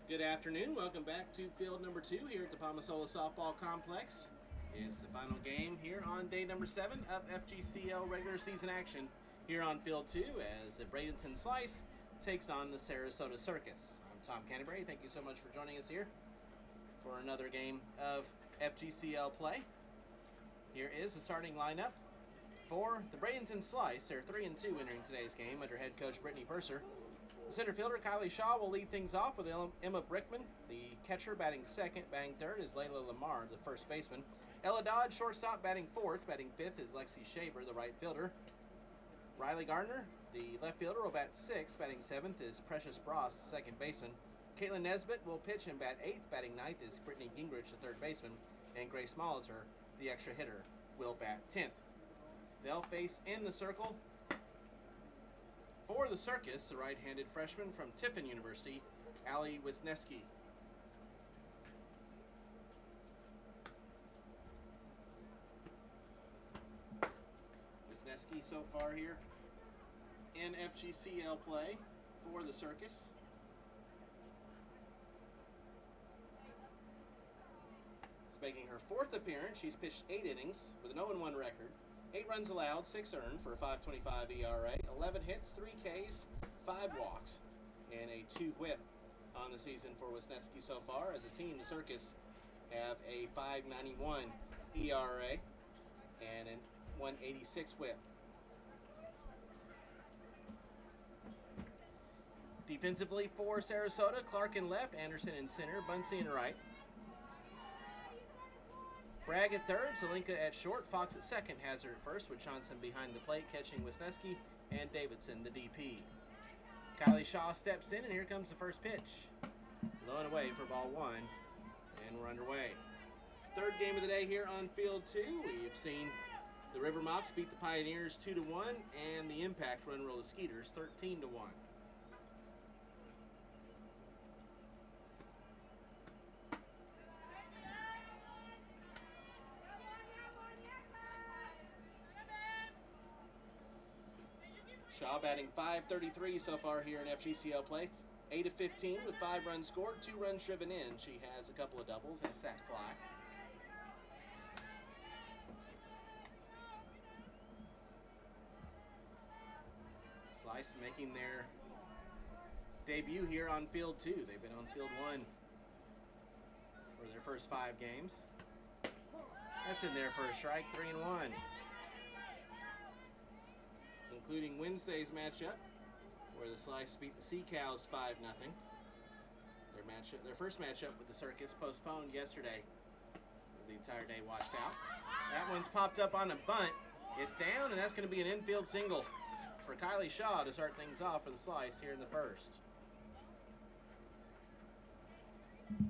Good afternoon. Welcome back to field number 2 here at the Palmasola Softball Complex. It's the final game here on day number 7 of FGCL regular season action here on field 2 as the Bradenton Slice takes on the Sarasota Circus. I'm Tom Canterbury. Thank you so much for joining us here for another game of FGCL play. Here is the starting lineup for the Bradenton Slice. They're 3-2 entering today's game under head coach Brittany Purser. The center fielder, Kylie Shaw, will lead things off with Emma Brickman. The catcher batting second, batting third is Layla Lamar, the first baseman. Ella Dodge, shortstop, batting fourth. Batting fifth is Lexi Shaver, the right fielder. Riley Gardner, the left fielder, will bat sixth. Batting seventh is Precious Bross, the second baseman. Caitlin Nesbitt will pitch and bat eighth. Batting ninth is Brittany Gingrich, the third baseman. And Grace Molitor, the extra hitter, will bat 10th. They'll face in the circle for the Circus, the right-handed freshman from Tiffin University, Allie Wisniewski. Wisniewski so far here in FGCL play for the Circus. It's making her fourth appearance. She's pitched 8 innings with an 0-1 record. 8 runs allowed, 6 earned for a 5.25 ERA, 11 hits, 3 Ks, 5 walks, and a 2 whip on the season for Wisniewski so far. As a team, the Circus have a 5.91 ERA and a 1.86 whip. Defensively for Sarasota, Clark in left, Anderson in center, Bunsey in right. Bragg at third, Zelinka at short, Fox at second, Hazard at first, with Johnson behind the plate catching Wisniewski, and Davidson the DP. Kylie Shaw steps in, and here comes the first pitch. Low and away for ball 1, and we're underway. Third game of the day here on field 2. We've seen the River Mocs beat the Pioneers 2-1, and the Impact run roll the Skeeters 13-1. Shaw batting .533 so far here in FGCL play. 8 of 15 with 5 runs scored, 2 runs driven in. She has a couple of doubles and a sac fly. Slice making their debut here on field 2. They've been on field 1 for their first 5 games. That's in there for a strike, 3-1. Including Wednesday's matchup, where the Slice beat the Sea Cows 5-0. Their first matchup with the Circus postponed yesterday. The entire day washed out. That one's popped up on a bunt. It's down, and that's going to be an infield single for Kylie Shaw to start things off for the Slice here in the first.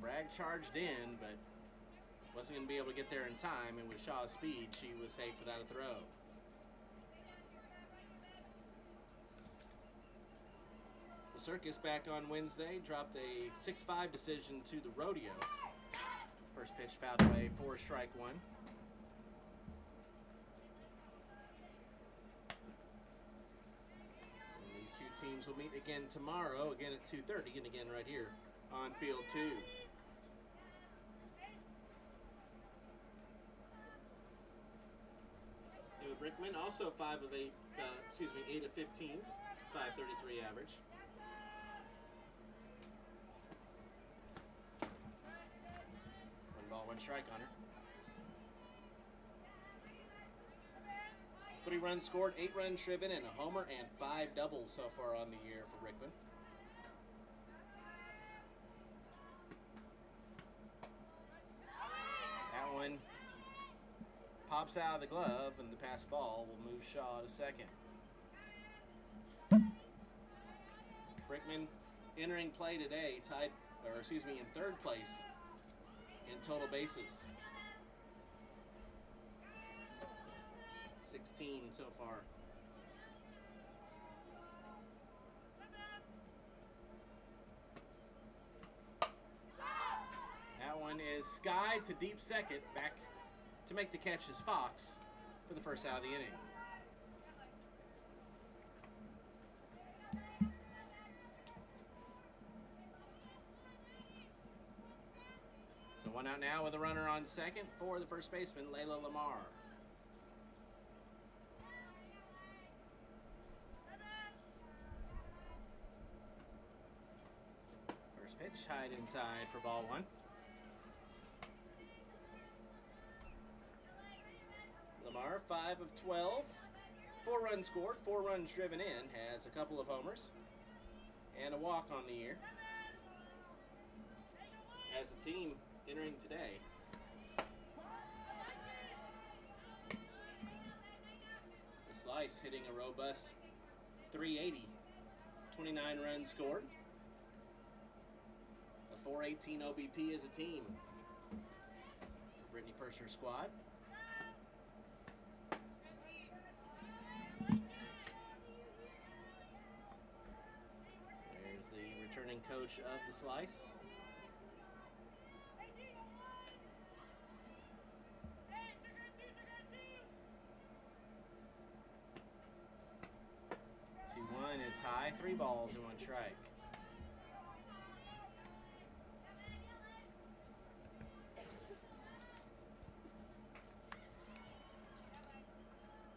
Bragg charged in, but wasn't going to be able to get there in time, and with Shaw's speed, she was safe without a throw. The Circus back on Wednesday dropped a 6-5 decision to the Rodeo. First pitch fouled away for strike 1. And these two teams will meet again tomorrow, again at 2:30, and again right here on field 2. Emma Brickman also 8 of 15, 5.33 average. 1 ball, 1 strike on her. 3 runs scored, 8 runs driven, and a homer and 5 doubles so far on the year for Brickman. That one pops out of the glove, and the pass ball will move Shaw to second. Brickman entering play today in third place in total bases. 16 so far. That one is skied to deep second. Back to make the catch is Fox for the first out of the inning. So one out now with a runner on second for the first baseman, Layla Lamar. First pitch, high inside for ball one. Lamar, 5 of 12. 4 runs scored, 4 runs driven in, has a couple of homers and a walk on the year. As a team entering today, the Slice hitting a robust 380, 29 runs scored, a 418 OBP as a team for Brittany Purser's squad. There's the returning coach of the Slice. Is high, 3 balls and 1 strike.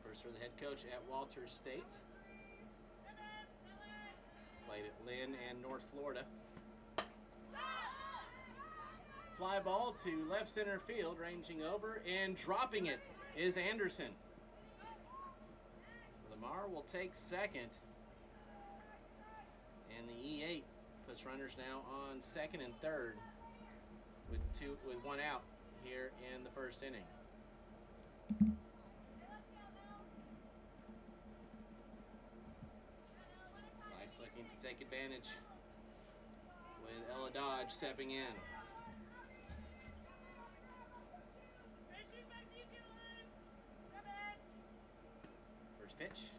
First for the head coach at Walters State. Played at Lynn and North Florida. Fly ball to left center field, ranging over and dropping it is Anderson. Lamar will take second. And the E8 puts runners now on second and third with 1 out here in the first inning. Slice looking to take advantage with Ella Dodge stepping in. First pitch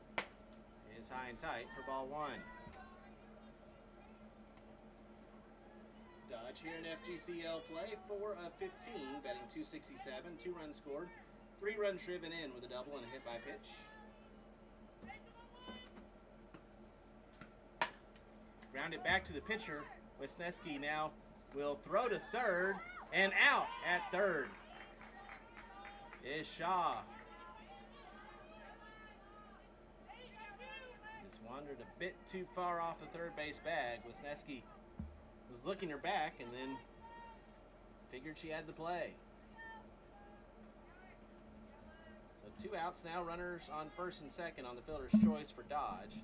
is high and tight for ball 1. Dodge here in FGCL play, 4 of 15, batting .267, 2 runs scored, 3 runs driven in with a double and a hit by pitch. Grounded back to the pitcher. Wisniewski now will throw to third, and out at third is Shaw. Just wandered a bit too far off the third base bag. Wisniewski was looking her back and then figured she had the play. So 2 outs now, runners on first and second on the fielder's choice for Dodge.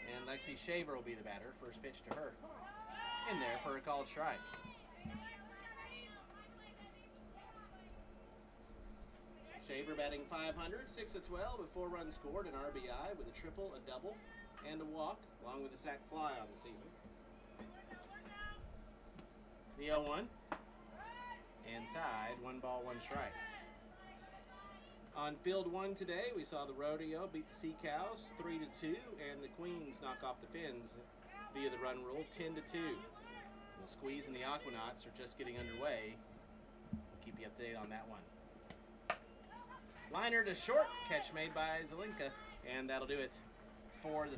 And Lexi Shaver will be the batter. First pitch to her. In there for a called strike. Shaver batting .500, 6 of 12 with 4 runs scored, an RBI with a triple, a double, and a walk, along with a sac fly on the season. The 0-1. Inside, 1 ball, 1 strike. On field 1 today, we saw the Rodeo beat the Sea Cows 3-2, and the Queens knock off the Finns via the run rule 10-2. The Squeeze and the Aquanauts are just getting underway. We'll keep you up to date on that one. Liner to short, catch made by Zelinka, and that'll do it for the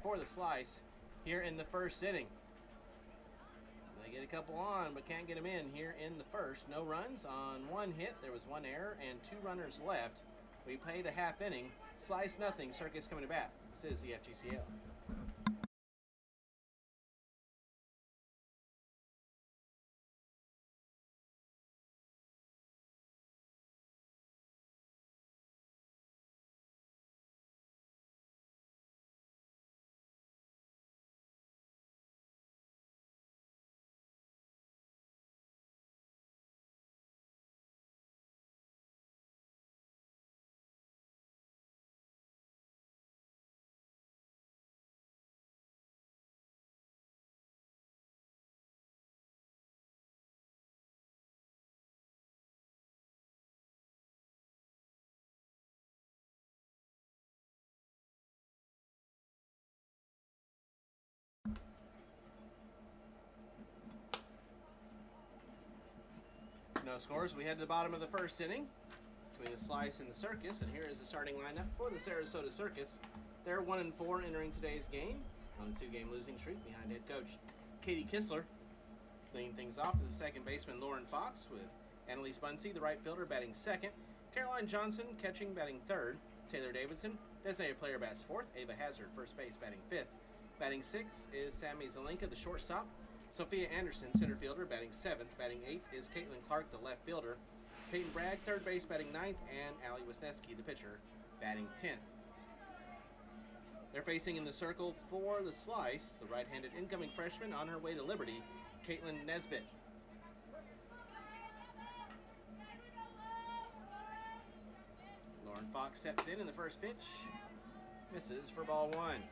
for the Slice here in the first inning. They get a couple on, but can't get them in here in the first. No runs on 1 hit. There was 1 error and 2 runners left. We played a half inning. Slice nothing. Circus coming to bat. This is the FGCL. No scores. We head to the bottom of the first inning between the Slice and the Circus, and here is the starting lineup for the Sarasota Circus. They're 1-4 entering today's game on a 2-game losing streak behind head coach Katie Kistler. Leading things off is the second baseman Lauren Fox, with Annalise Bunsey, the right fielder, batting second. Caroline Johnson catching, batting third. Taylor Davidson, designated player, bats fourth. Ava Hazard, first base, batting fifth. Batting sixth is Sammy Zelenka, the shortstop. Sophia Anderson, center fielder, batting seventh. Batting eighth is Caitlin Clark, the left fielder. Peyton Bragg, third base, batting ninth. And Allie Wisniewski, the pitcher, batting 10th. They're facing in the circle for the slice, the right-handed incoming freshman on her way to Liberty, Caitlin Nesbitt. Lauren Fox steps in the first pitch, misses for ball one.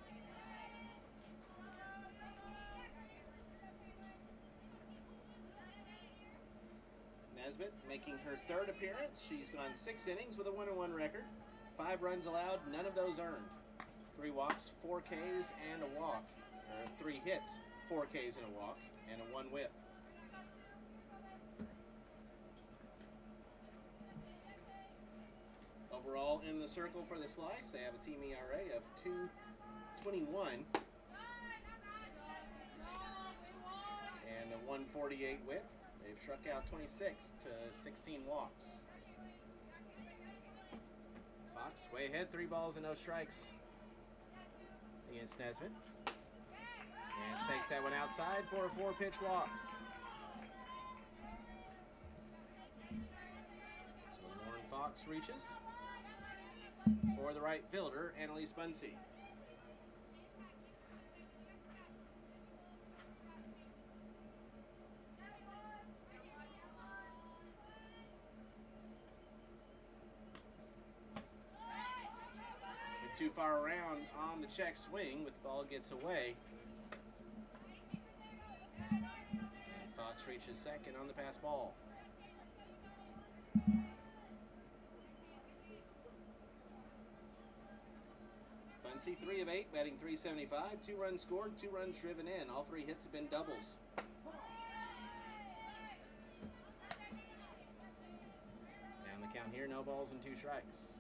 Nesbitt making her third appearance. She's gone 6 innings with a 1-1 record. 5 runs allowed, none of those earned. 3 walks, 4 Ks, and a walk. Or 3 hits, 4 Ks and a walk, and a 1 whip. Overall in the circle for the slice, they have a team ERA of 2.21 and a 1.48 whip. They've struck out 26 to 16 walks. Fox way ahead, 3 balls and no strikes against Nesbitt. And takes that one outside for a 4-pitch walk. So Lauren Fox reaches for the right fielder, Annalise Bunsey. Too far around on the check swing, but the ball gets away. And Fox reaches second on the pass ball. Bunsey, 3 of 8, batting .375, 2 runs scored, 2 runs driven in. All 3 hits have been doubles. Down the count here, no balls and 2 strikes.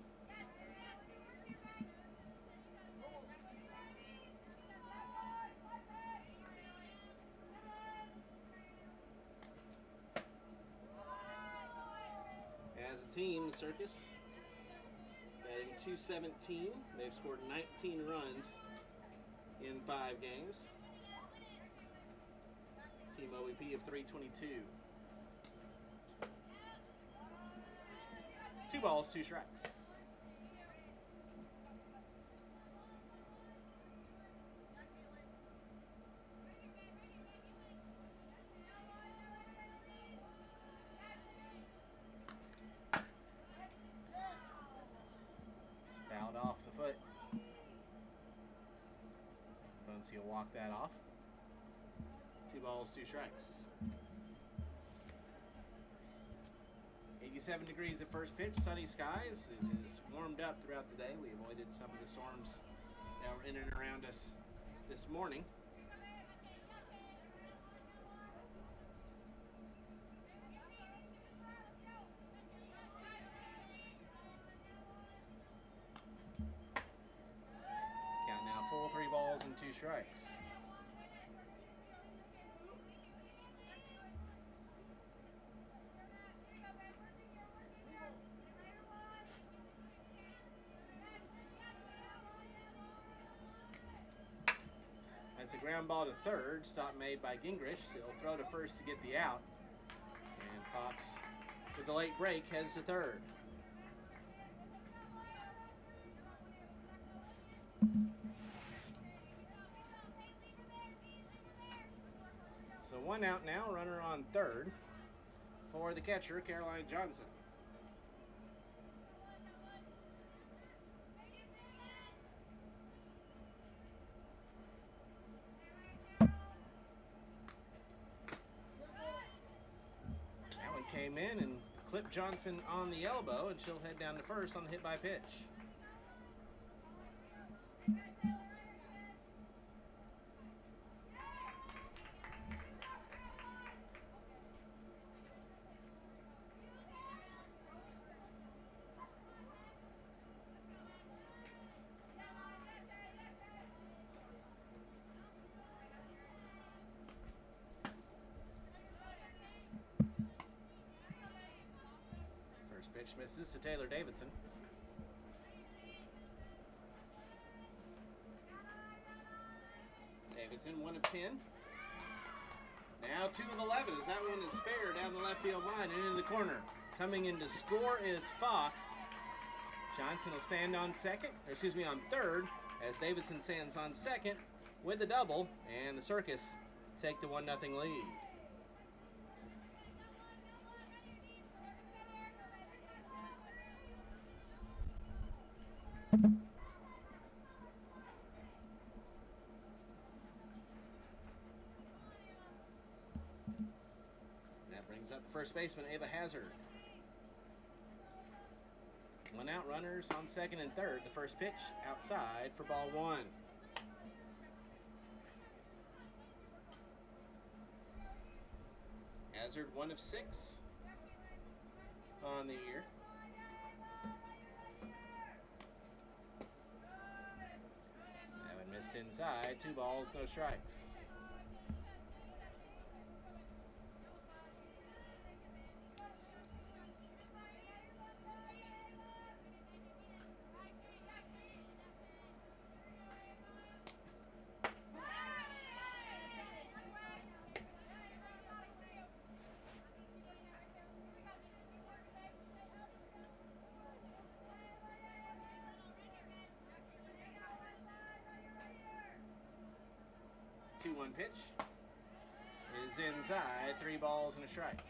As a team, the Circus batting .217. They've scored 19 runs in 5 games. Team OEP of .322. 2 balls, 2 strikes. It's fouled off the foot. Bunsey will walk that off. 2 balls, 2 strikes. 87 degrees at first pitch, sunny skies. It has warmed up throughout the day. We avoided some of the storms that were in and around us this morning. Count now full, 3 balls and 2 strikes. That's a ground ball to third. Stop made by Gingrich. He'll throw to first to get the out. And Fox, with the late break, heads to third. So 1 out now, runner on third for the catcher, Caroline Johnson. That one came in and clipped Johnson on the elbow, and she'll head down to first on the hit by pitch. Pitch misses to Taylor Davidson. Davidson, 1 of 10. Now 2 of 11 as that one is fair down the left field line and into the corner. Coming in to score is Fox. Johnson will stand on on third, as Davidson stands on second with a double, and the Circus take the 1-0 lead. That brings up the first baseman, Ava Hazard. 1 out, runners on second and third. The first pitch outside for ball 1. Hazard, 1 of 6 on the year. That one missed inside. 2 balls, no strikes. Two-one pitch is inside. 3 balls and a strike.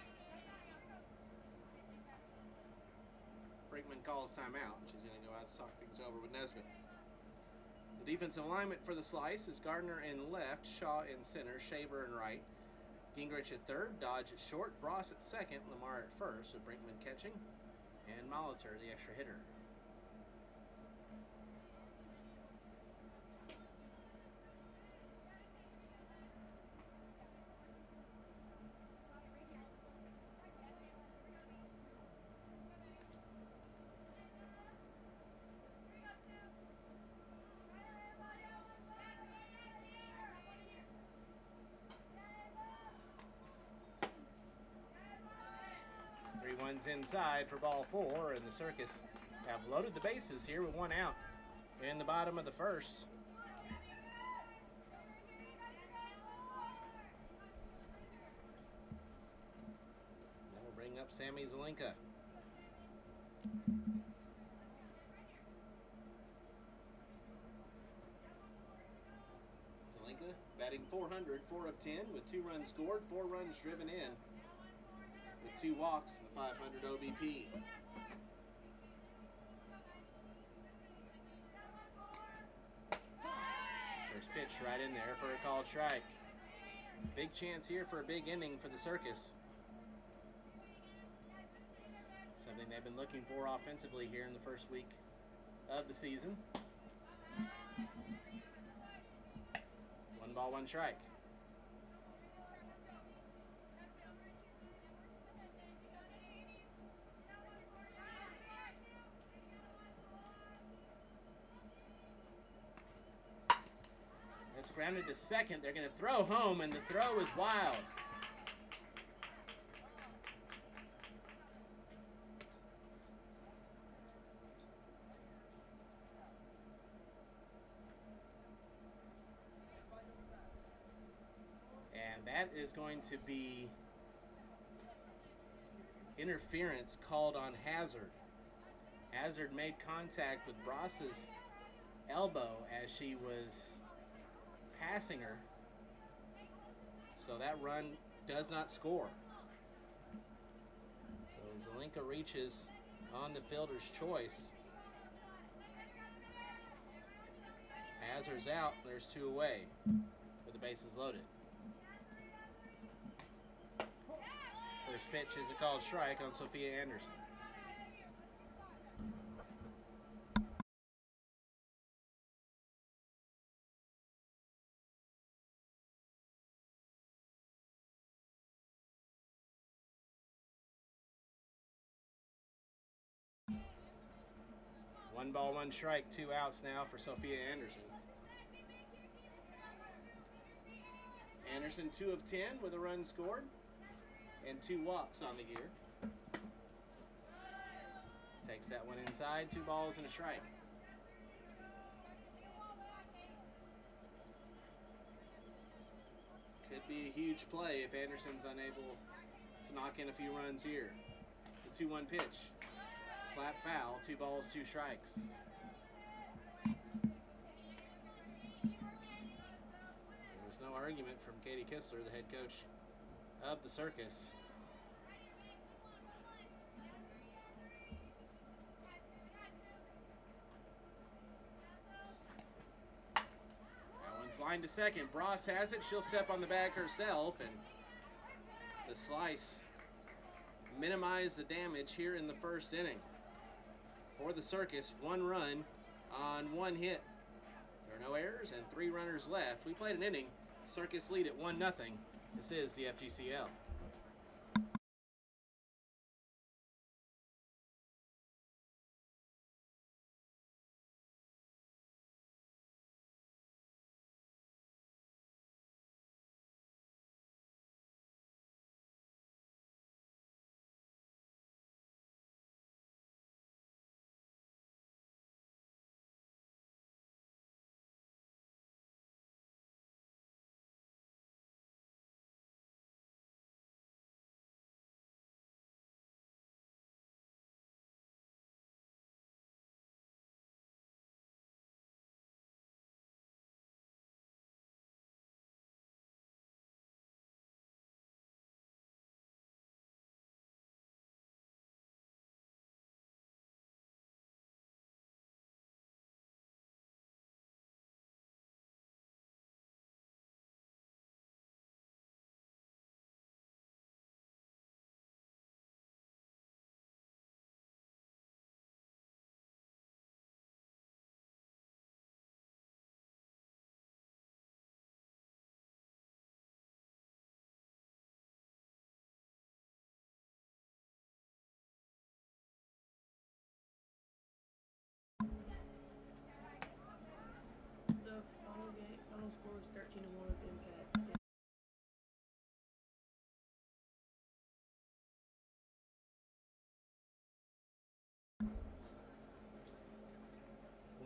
Brinkman calls timeout. She's going to go out to talk things over with Nesbitt. The defensive alignment for the Slice is Gardner in left, Shaw in center, Shaver in right, Gingrich at third, Dodge at short, Bross at second, Lamar at first, with Brinkman catching, and Molitor the extra hitter. One's inside for ball 4, and the Circus have loaded the bases here with 1 out in the bottom of the first. That will bring up Sammy Zelinka. Zelinka batting .400, 4 of 10 with 2 runs scored, 4 runs driven in, with 2 walks and the .500 OBP. First pitch right in there for a called strike. Big chance here for a big inning for the Circus. Something they've been looking for offensively here in the first week of the season. 1 ball, 1 strike. It's grounded to second. They're going to throw home, and the throw is wild. And that is going to be interference called on Hazard. Hazard made contact with Bross's elbow as she was passing her, so that run does not score. So Zelinka reaches on the fielder's choice. Hazard's out. There's 2 away with the bases loaded. First pitch is a called strike on Sophia Anderson. One ball, 1 strike, 2 outs now for Sophia Anderson. Anderson 2 of 10 with a run scored and 2 walks on the year. Takes that one inside, 2 balls and a strike. Could be a huge play if Anderson's unable to knock in a few runs here. The 2-1 pitch. Slap foul, 2 balls, 2 strikes. There was no argument from Katie Kistler, the head coach of the Circus. That one's lined to second. Bross has it. She'll step on the bag herself, and the slice minimize the damage here in the first inning. For the Circus, 1 run on 1 hit. There are no errors and 3 runners left. We played an inning. Circus lead at 1-0. This is the FGCL. The final score was 13-1 with Impact.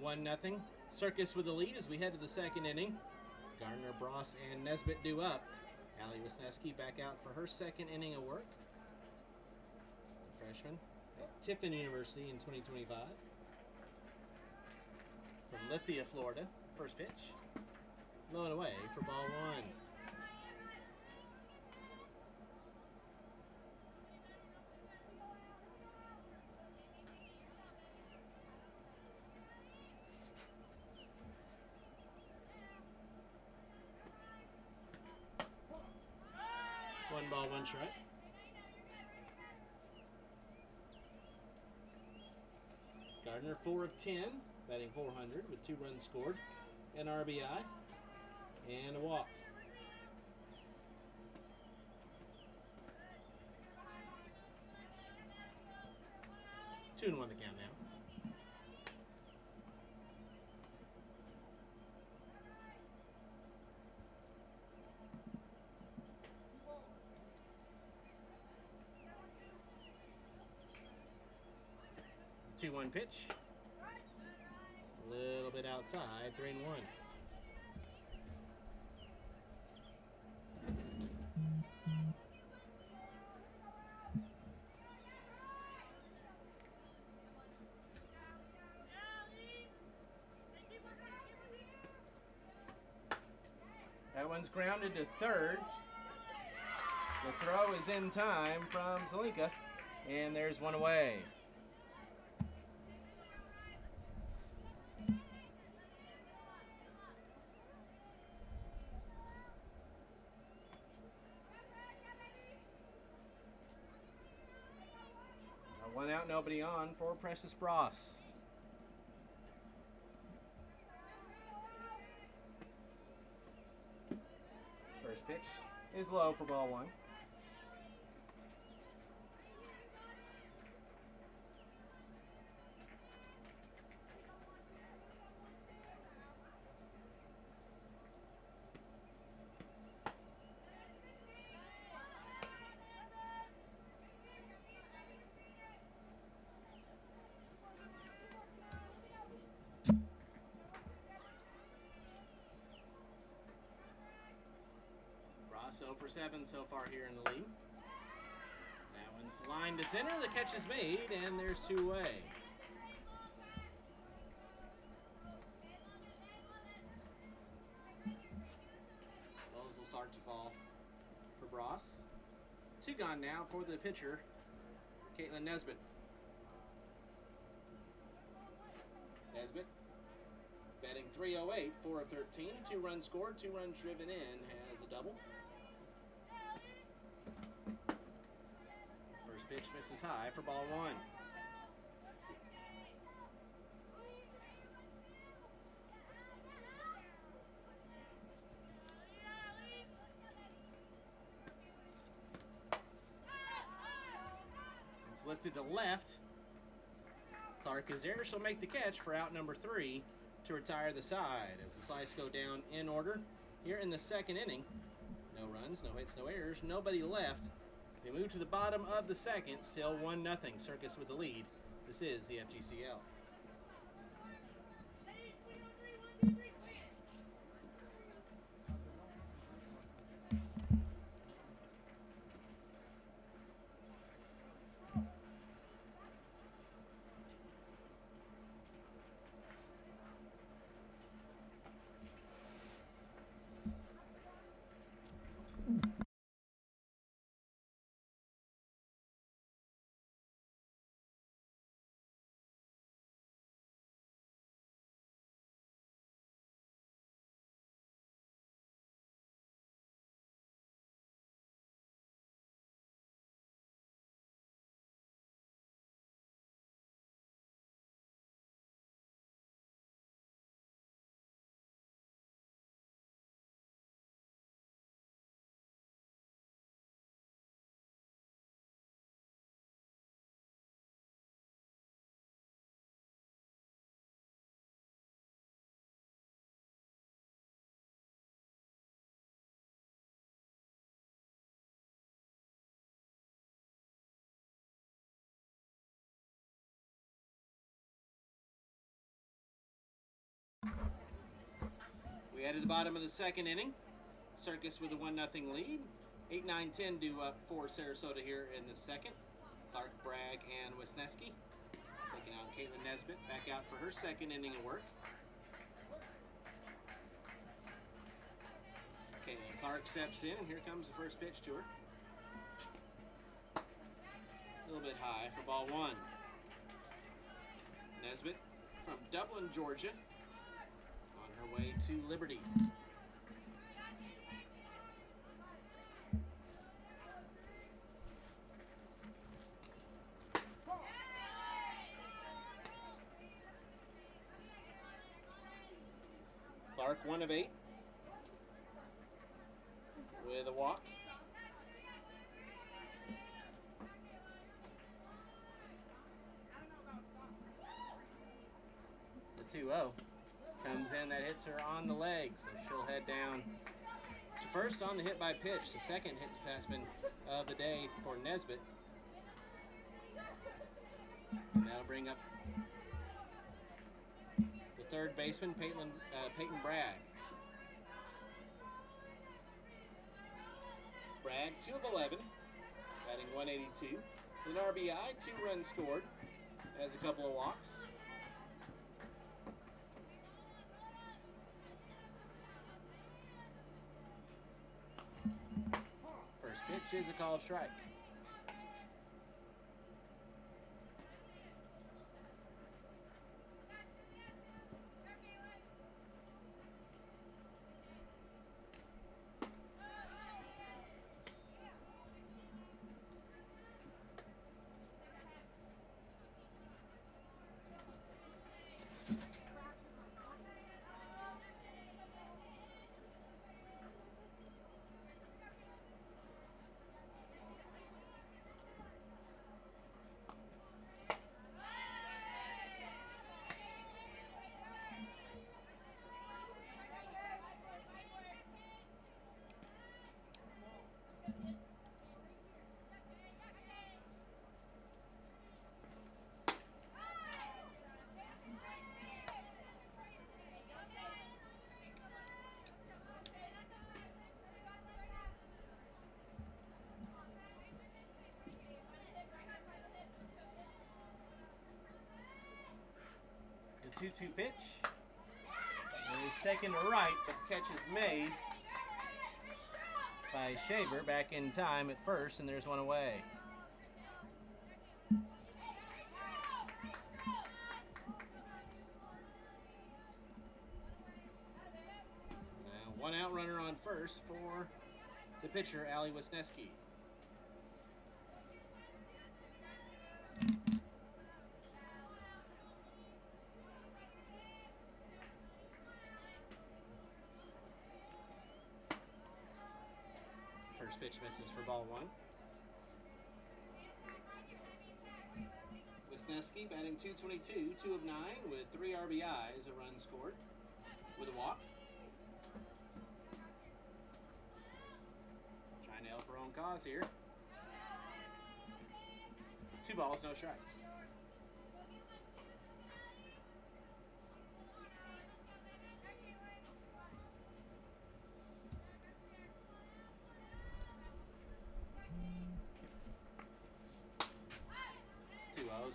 1-0. Circus with the lead as we head to the second inning. Gardner, Bross, and Nesbitt due up. Allie Wisniewski back out for her second inning of work. The freshman at Tiffin University in 2025. From Lithia, Florida. First pitch. Low and away for ball 1. One ball, 1 strike. Gardner 4 of 10, batting .400 with 2 runs scored, an RBI, and a walk. Two and 1 the count now. Two 1 pitch. A little bit outside, 3-1. That one's grounded to third. The throw is in time from Zelinka, and there's one away. Now 1 out, nobody on for Precious Bross. First pitch is low for ball 1. Ross 0 for 7 so far here in the lead. That one's lined to center. The catch is made, and there's two away. Those will start to fall for Bross. Two gone now for the pitcher, Caitlin Nesbitt. Nesbitt, batting .308, 4 of 13, 2 runs scored, 2 runs driven in, has a double. First pitch misses high for ball one. It's lifted to left. Clark is there. She'll make the catch for out number 3 to retire the side as the Slice go down in order here in the second inning. No runs, no hits, no errors, nobody left. They move to the bottom of the second, still 1-0. Circus with the lead. This is the FGCL. We head to the bottom of the second inning. Circus with a 1-0 lead. 8, 9, 10 due up for Sarasota here in the second. Clark, Bragg, and Wisniewski taking on Caitlin Nesbitt back out for her second inning of work. Caitlin Clark steps in, and here comes the first pitch to her. A little bit high for ball one. Nesbitt from Dublin, Georgia, on her way to Liberty. Clark 1 of 8 with a walk. The 2-0 comes in, that hits her on the leg, so she'll head down to first on the hit by pitch. The second hit batsman of the day for Nesbitt. That'll bring up the third baseman, Peyton Bragg. Bragg, 2 of 11, batting .182. With an RBI, 2 runs scored, has a couple of walks. First pitch is a called strike. 2-2 pitch. It is taken to right, but the catch is made by Shaver back in time at first, and there's one away. Now, one out runner on first for the pitcher, Ali Wisniewski. First pitch misses for ball one. Wisniewski batting .222, 2 of 9 with 3 RBIs, a run scored with a walk. Trying to help her own cause here. 2 balls, no strikes.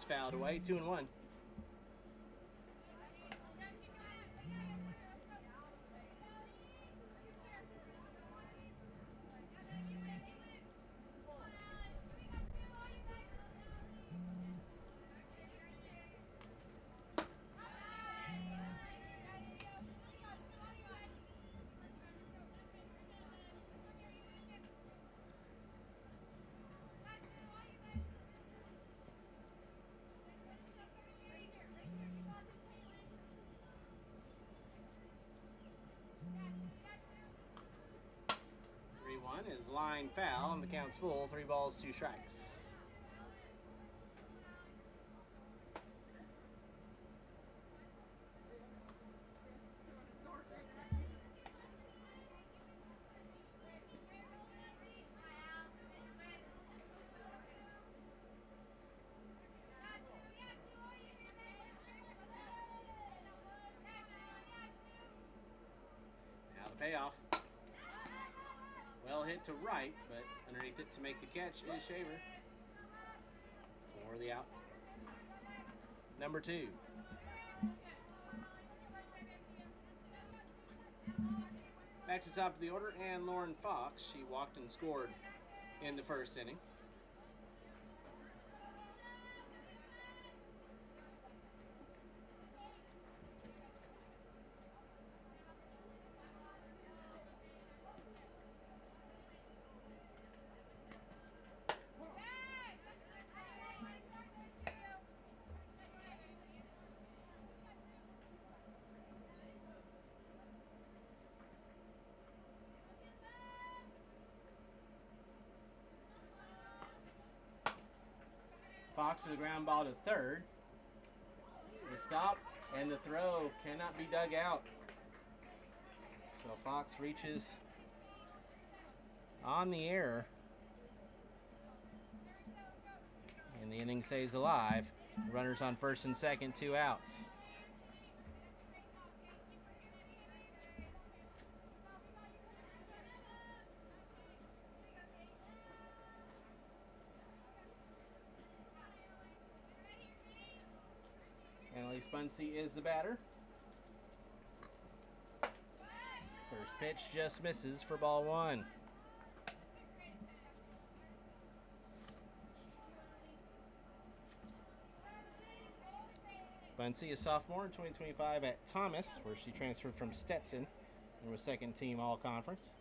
Fouled away, 2-1. Is line foul, and the count's full. 3 balls, 2 strikes. Now the payoff. Well hit to right, but underneath it to make the catch is Shaver for the out. Number 2. Back to the top of the order, and Lauren Fox. She walked and scored in the first inning. Fox with a ground ball to third. The stop and the throw cannot be dug out. So Fox reaches on the error, and the inning stays alive. Runners on first and second, 2 outs. Annalise Bunsey is the batter. First pitch just misses for ball 1. Bunsey is sophomore in 2025 at Thomas, where she transferred from Stetson and was second team all-conference.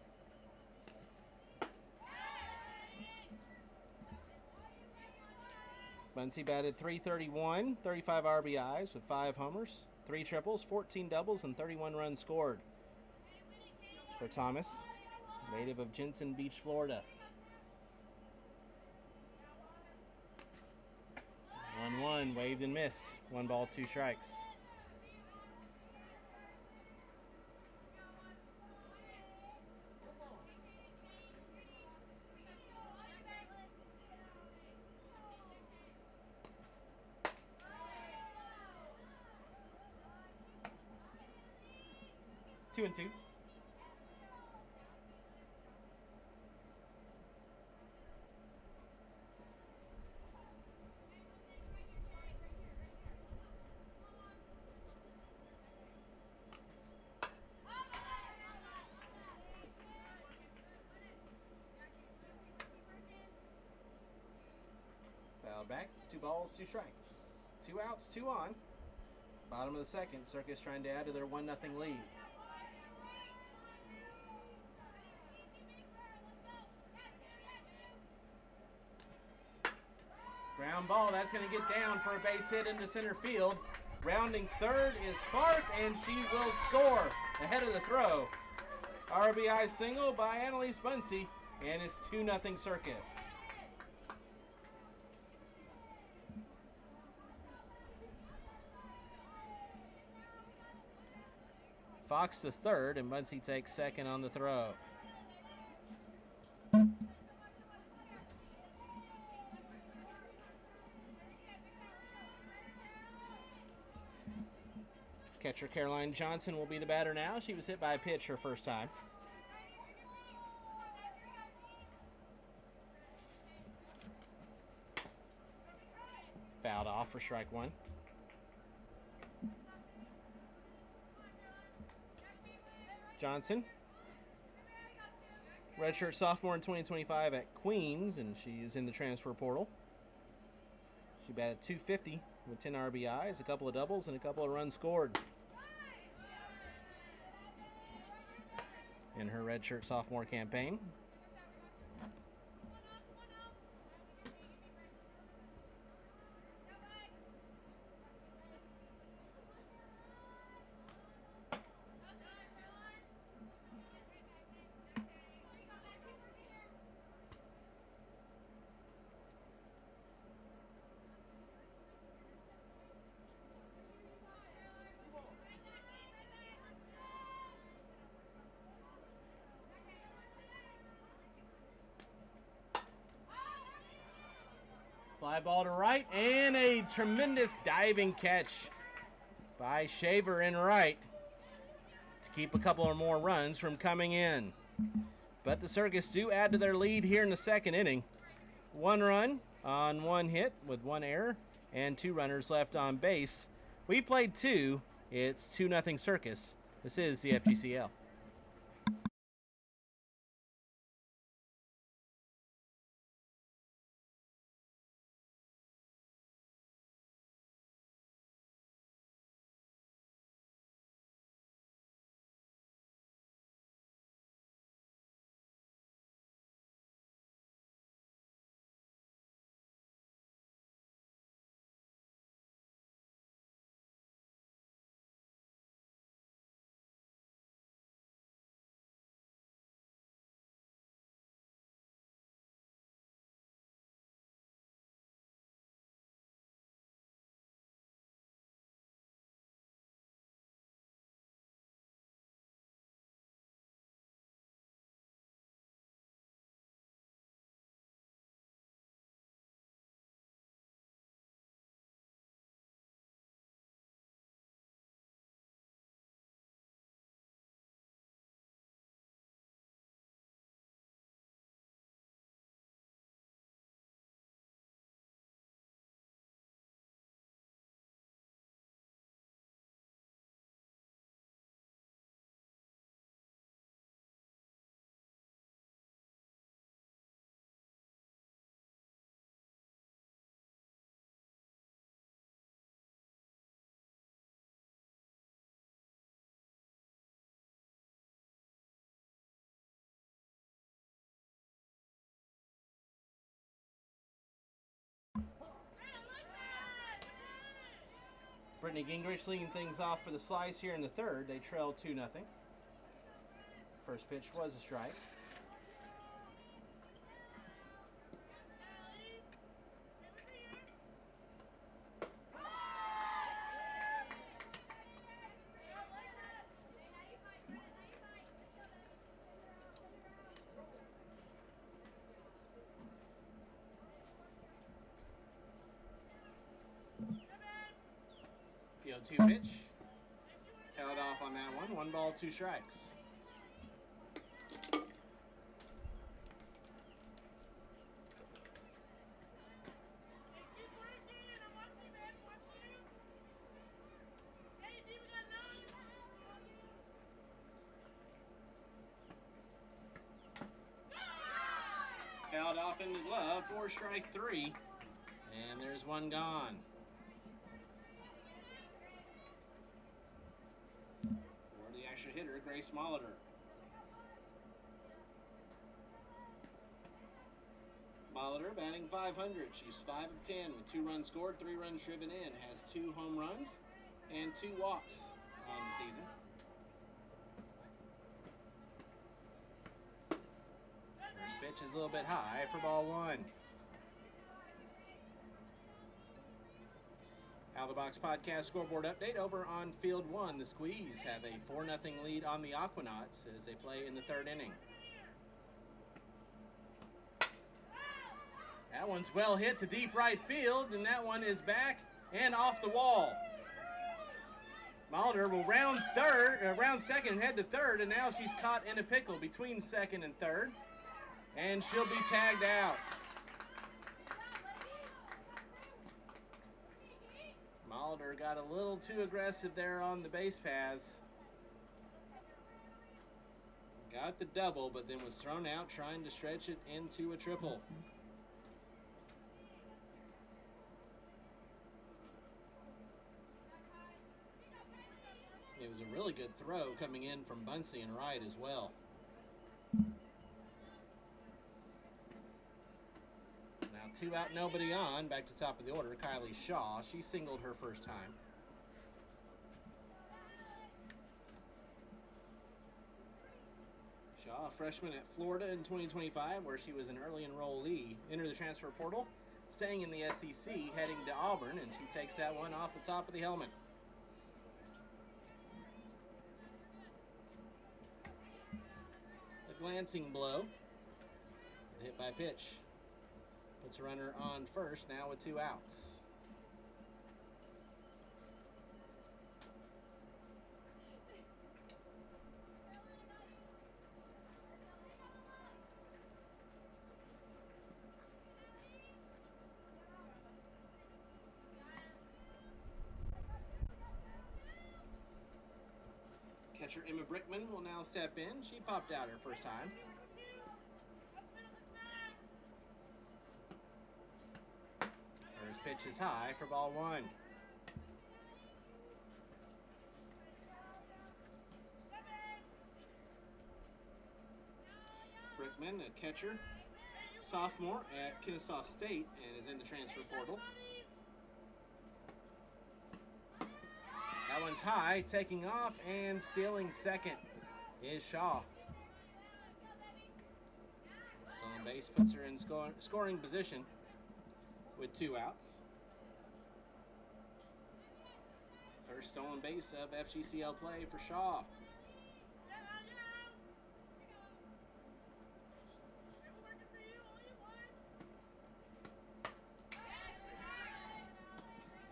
Bunsey batted .331, 35 RBIs with 5 homers, 3 triples, 14 doubles, and 31 runs scored for Thomas, native of Jensen Beach, Florida. 1-1, waved and missed. 1 ball, 2 strikes. Two and two. back, 2 balls, 2 strikes. 2 outs, 2 on. Bottom of the second, Circus trying to add to their 1-0 lead. Ground ball, that's going to get down for a base hit into center field. Rounding third is Clark, and she will score ahead of the throw. RBI single by Annalise Bunsey, and it's 2-0 Circus. Fox to third, and Bunsey takes second on the throw. Catcher Caroline Johnson will be the batter now. She was hit by a pitch her first time. Fouled off for strike 1. Johnson, redshirt sophomore in 2025 at Queens, and she is in the transfer portal. She batted .250 with 10 RBIs, a couple of doubles, and a couple of runs scored in her redshirt sophomore campaign. Fly ball to right, and a tremendous diving catch by Shaver in right to keep a couple or more runs from coming in. But the Circus do add to their lead here in the second inning. 1 run on 1 hit with 1 error and 2 runners left on base. We played 2. It's 2-0 Circus. This is the FGCL. Brittany Gingrich leading things off for the Slice here in the third. They trail 2-0. First pitch was a strike. The 0-2 pitch. Held off on that one. 1 ball, 2 strikes. Held off in the glove for strike 3. And there's one gone. For the extra hitter, Grace Molitor. Molitor batting .500. She's 5 of 10 with 2 runs scored, 3 runs driven in. Has 2 home runs and 2 walks on the season. First pitch is a little bit high for ball 1. Out of the Box Podcast scoreboard update over on Field 1. The Squeeze have a 4-0 lead on the Aquanauts as they play in the 3rd inning. That one's well hit to deep right field, and that one is back and off the wall. Molitor will round second and head to third, and now she's caught in a pickle between second and third, and she'll be tagged out. Molitor got a little too aggressive there on the base paths. Got the double, but then was thrown out trying to stretch it into a triple. It was a really good throw coming in from Bunsey and right as well. Now 2 out, nobody on. Back to top of the order, Kylie Shaw. She singled her first time. Shaw, a freshman at Florida in 2025, where she was an early enrollee. Entered the transfer portal, staying in the SEC, heading to Auburn, and she takes that one off the top of the helmet. A glancing blow. Hit by pitch. Puts a runner on first, now with 2 outs. Catcher Emma Brickman will now step in. She popped out her first time. First pitch is high for ball 1. Brickman, a catcher, sophomore at Kennesaw State, and is in the transfer portal. That one's high, taking off and stealing second is Shaw. Stolen base puts her in scoring position with 2 outs. First stolen base of FGCL play for Shaw.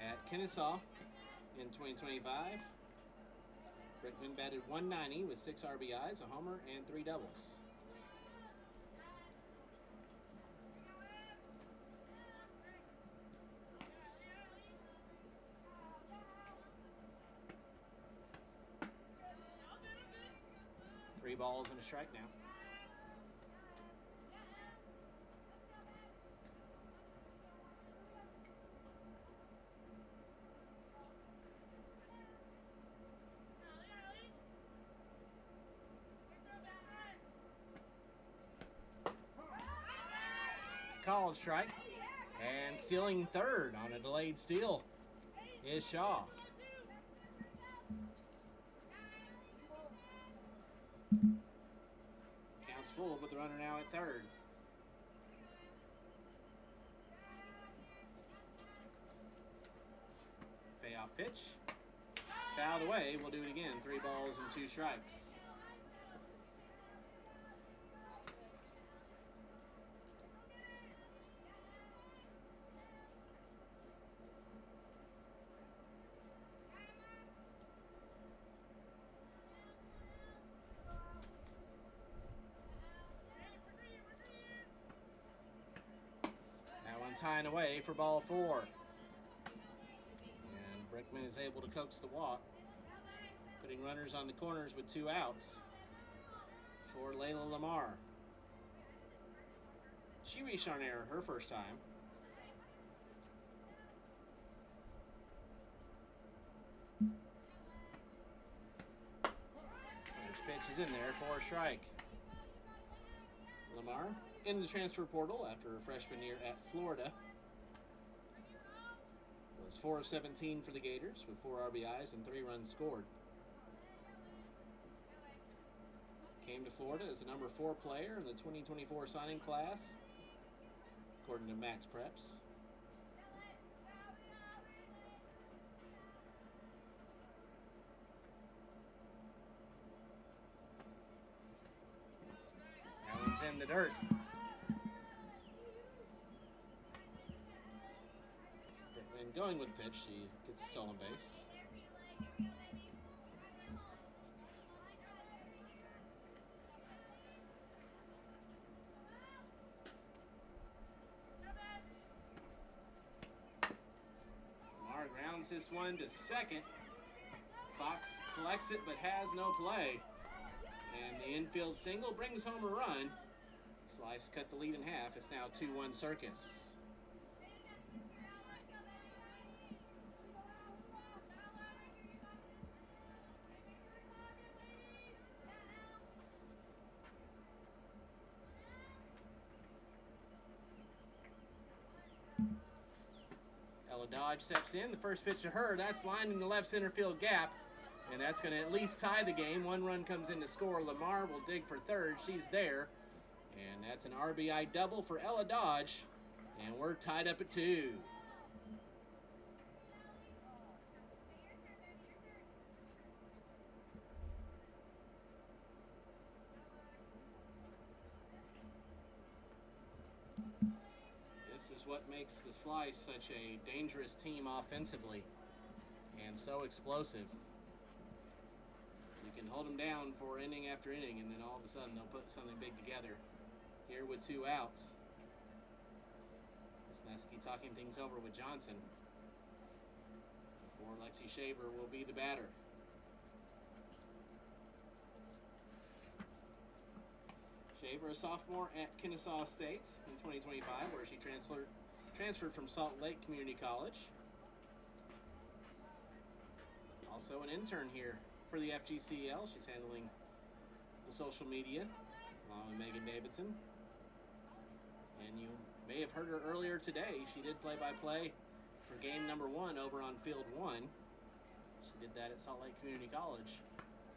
At Kennesaw in 2025, Brickman batted .190 with 6 RBIs, a homer, and 3 doubles. Three balls and a strike now. Called strike, and stealing third on a delayed steal is Shaw. Counts full with the runner now at third. Payoff pitch. Fouled away. We'll do it again. 3 balls and 2 strikes. That one's high and away for ball 4. And Brickman is able to coax the walk, putting runners on the corners with 2 outs for Layla Lamar. She reached on error her first time. pitch is in there for a strike. Lamar in the transfer portal after a freshman year at Florida. Was 4 of 17 for the Gators with 4 RBIs and 3 runs scored. Came to Florida as the number 4 player in the 2024 signing class, according to Max Preps. That one's in the dirt. And going with the pitch, she gets a stolen base. Lamar grounds this one to second. Fox collects it but has no play. And the infield single brings home a run. Slice cut the lead in half. It's now 2-1 Circus. Ella Dodge steps in. The first pitch to her. That's lined in the left center field gap. And that's going to at least tie the game. 1 run comes in to score. Lamar will dig for third. She's there. And that's an RBI double for Ella Dodge. And we're tied up at 2. This is what makes the Slice such a dangerous team offensively and so explosive. You can hold them down for inning after inning, and then all of a sudden they'll put something big together. Here with 2 outs. Wisniewski talking things over with Johnson. Before Lexi Shaver will be the batter. Shaver, a sophomore at Kennesaw State in 2025, where she transferred from Salt Lake Community College. Also an intern here for the FGCL. She's handling the social media along with Megan Davidson. And you may have heard her earlier today. She did play-by-play for game number 1 over on field 1. She did that at Salt Lake Community College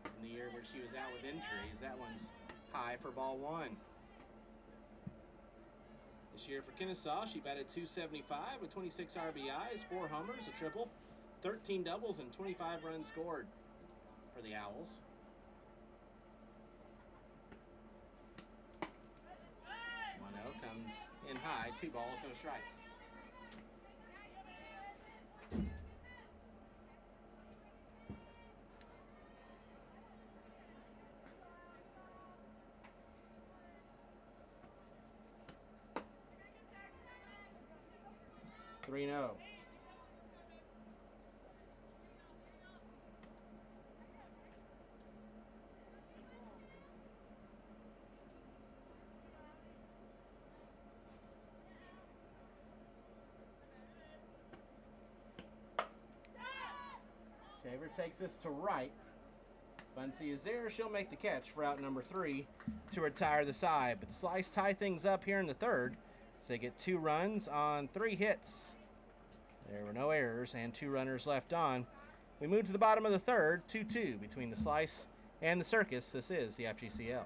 in the year where she was out with injuries. That one's high for ball 1. This year for Kennesaw, she batted .275 with 26 RBIs, 4 homers, a triple, 13 doubles, and 25 runs scored for the Owls. Comes in high, 2 balls, no strikes. Three no. Shaver takes this to right. Bunsey is there. She'll make the catch for out number 3 to retire the side. But the Slice tie things up here in the third. So they get 2 runs on 3 hits. There were no errors and 2 runners left on. We move to the bottom of the third, 2-2 between the Slice and the Circus. This is the FGCL.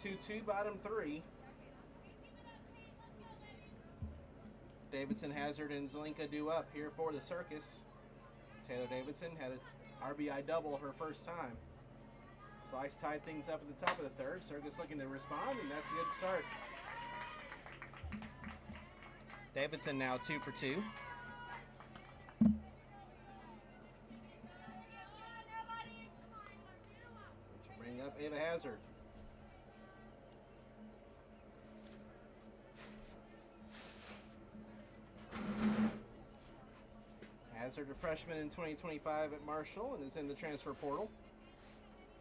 2-2, bottom 3. Davidson, Hazard, and Zelinka due up here for the Circus. Taylor Davidson had an RBI double her first time. Slice tied things up at the top of the third. Circus looking to respond, and that's a good start. Davidson now 2 for 2. Which will bring up Ava Hazard. Hazard, a freshman in 2025 at Marshall, and is in the transfer portal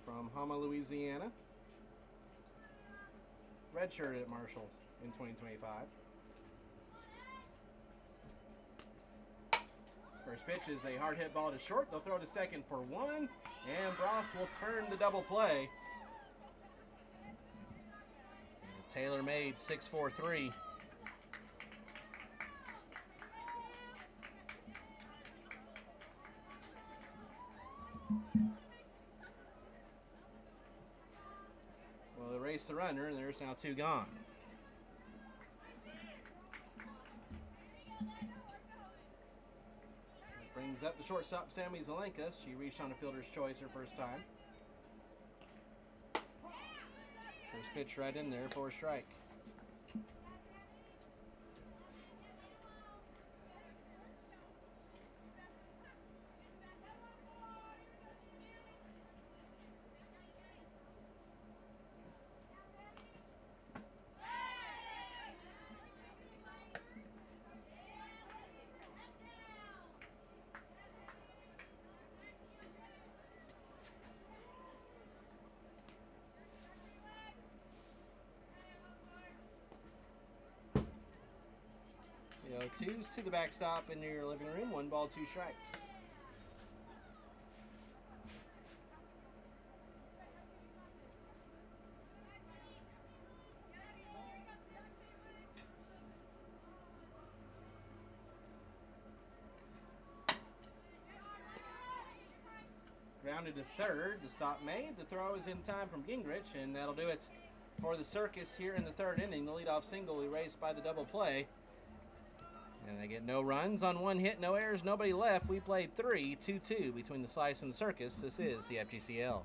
from Houma, Louisiana. Redshirted at Marshall in 2025. First pitch is a hard hit ball to short. They'll throw to second for 1, and Bross will turn the double play. And Taylor made 6-4-3. Well, they race the runner, and there's now 2 gone. That brings up the shortstop, Sammy Zelinka. She reached on a fielder's choice her first time. First pitch right in there for a strike. The 0-2s to the backstop in your living room. 1 ball, 2 strikes. Grounded to third. The stop made. The throw is in time from Gingrich, and that'll do it for the Circus here in the third inning. The leadoff single erased by the double play. And they get no runs on 1 hit, no errors, nobody left. We played 3, 2-2 between the Slice and the Circus. This is the FGCL.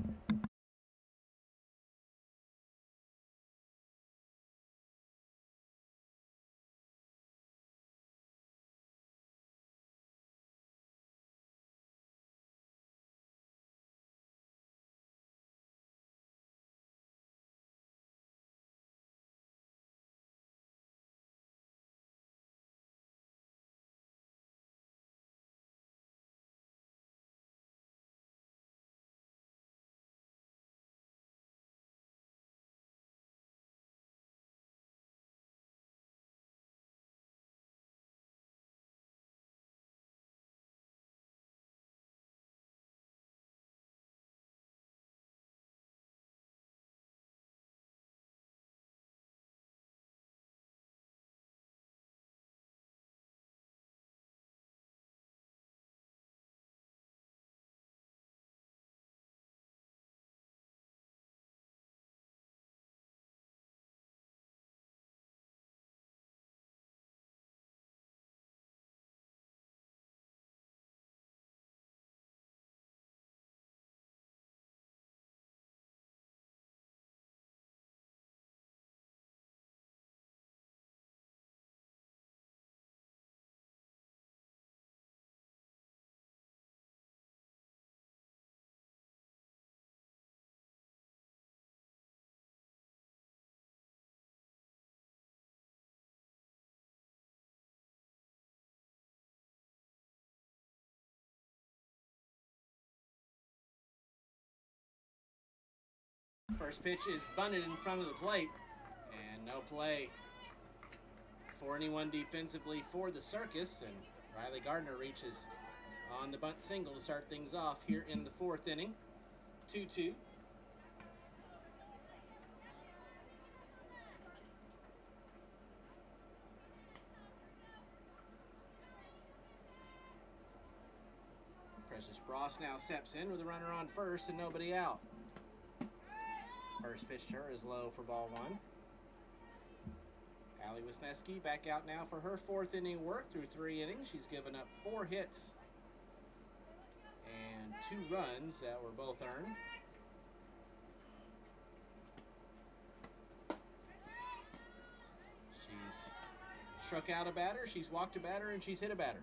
First pitch is bunted in front of the plate, and no play for anyone defensively for the Circus, and Riley Gardner reaches on the bunt single to start things off here in the 4th inning. 2-2. Precious Bross now steps in with a runner on first and nobody out. First pitch to her is low for ball one. Allie Wisniewski back out now for her 4th inning work through 3 innings. She's given up 4 hits and 2 runs that were both earned. She's struck out a batter, she's walked a batter, and she's hit a batter.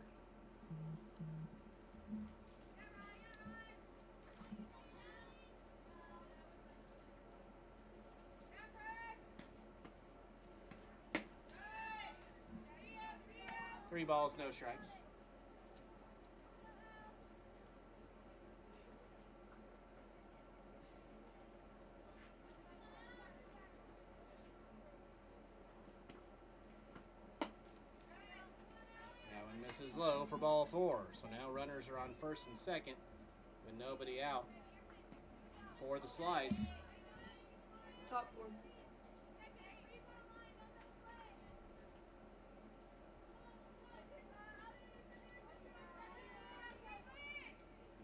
Three balls, no strikes. That one misses low for ball 4. So now runners are on first and second with nobody out for the slice. Top 4.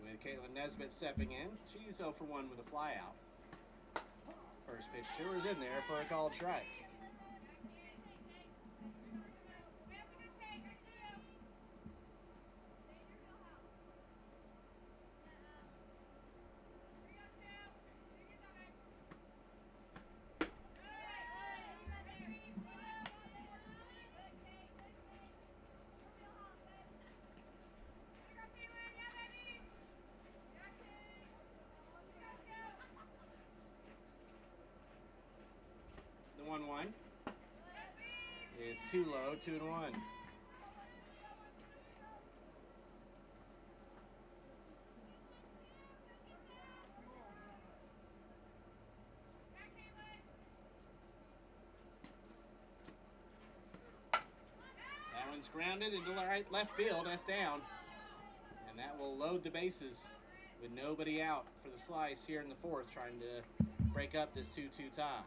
With Caitlin Nesbitt stepping in, she's 0 for 1 with a fly out. First pitch to her is in there for a called strike. The 1-1 is too low, 2-1. That one's grounded into left field. That's down. And that will load the bases with nobody out for the slice here in the 4th, trying to break up this 2-2 tie.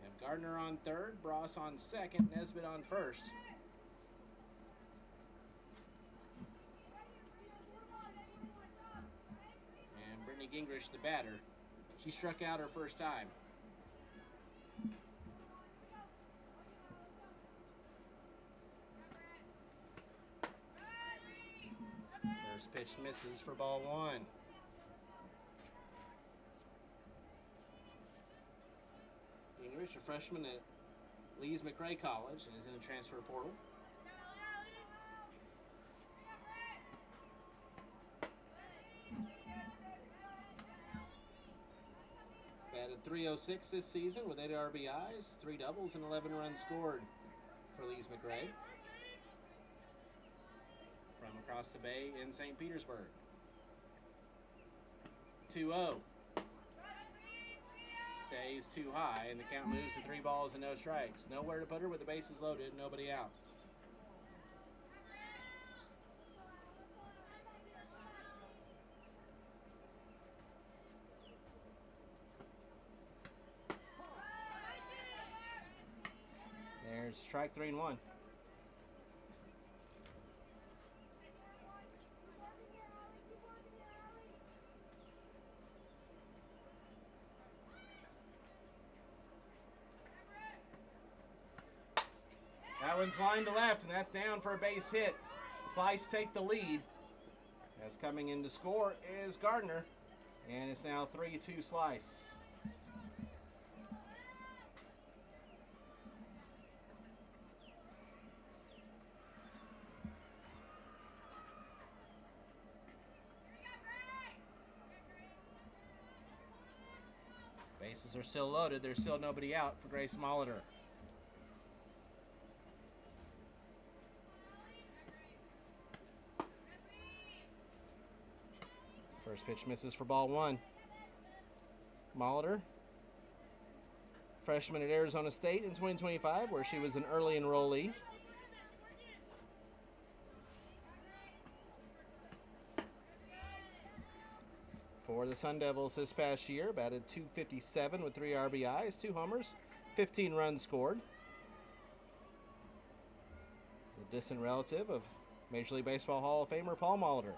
We have Gardner on 3rd, Bross on 2nd, Nesbitt on 1st. And Brittany Gingrich, the batter. She struck out her first time. First pitch misses for ball 1. Gingrich, a freshman at Lees McRae College, and is in the transfer portal. Batted .306 this season with 8 RBIs, 3 doubles, and 11 runs scored for Lees McRae from across the bay in St. Petersburg. 2-0. Stays too high, and the count moves to 3 balls and no strikes. Nowhere to put her with the bases loaded, nobody out. There's strike 3 and 1. That one's lined to left, and that's down for a base hit. Slice take the lead. As coming in to score is Gardner, and it's now 3-2 Slice. Bases are still loaded. There's still nobody out for Grace Molitor. First pitch misses for ball 1. Molitor, freshman at Arizona State in 2025, where she was an early enrollee. For the Sun Devils this past year, batted .257 with 3 RBIs, 2 homers, 15 runs scored. It's a distant relative of Major League Baseball Hall of Famer Paul Molitor.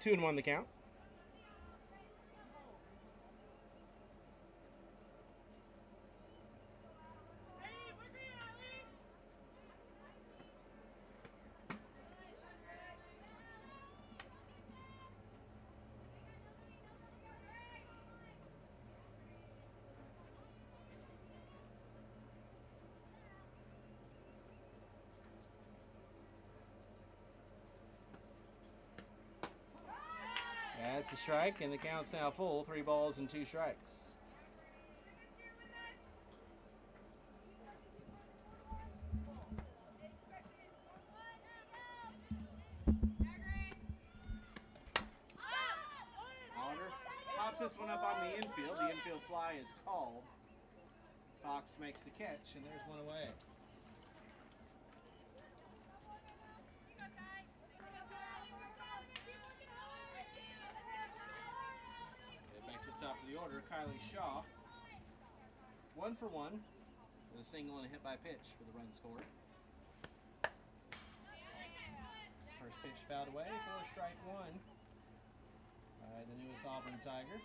2-1 the count. That's a strike, and the count's now full. 3 balls and 2 strikes. Oliver pops this one up on the infield. The infield fly is called. Fox makes the catch, and there's one away. It makes it top of the order. Kylie Shaw, 1 for 1 with a single and a hit by pitch for the run scored. First pitch fouled away for strike 1 by the newest Auburn Tiger.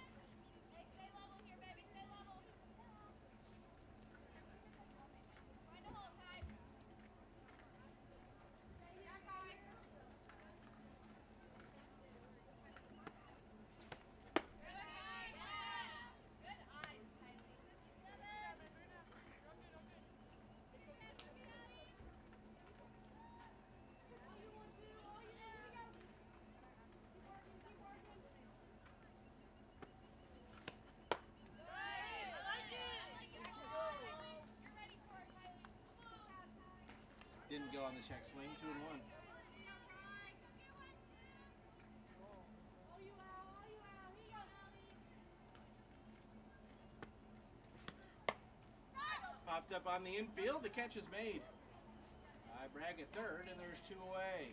Didn't go on the check swing. 2-1. Popped up on the infield. The catch is made by Bragg at third, and there's 2 away.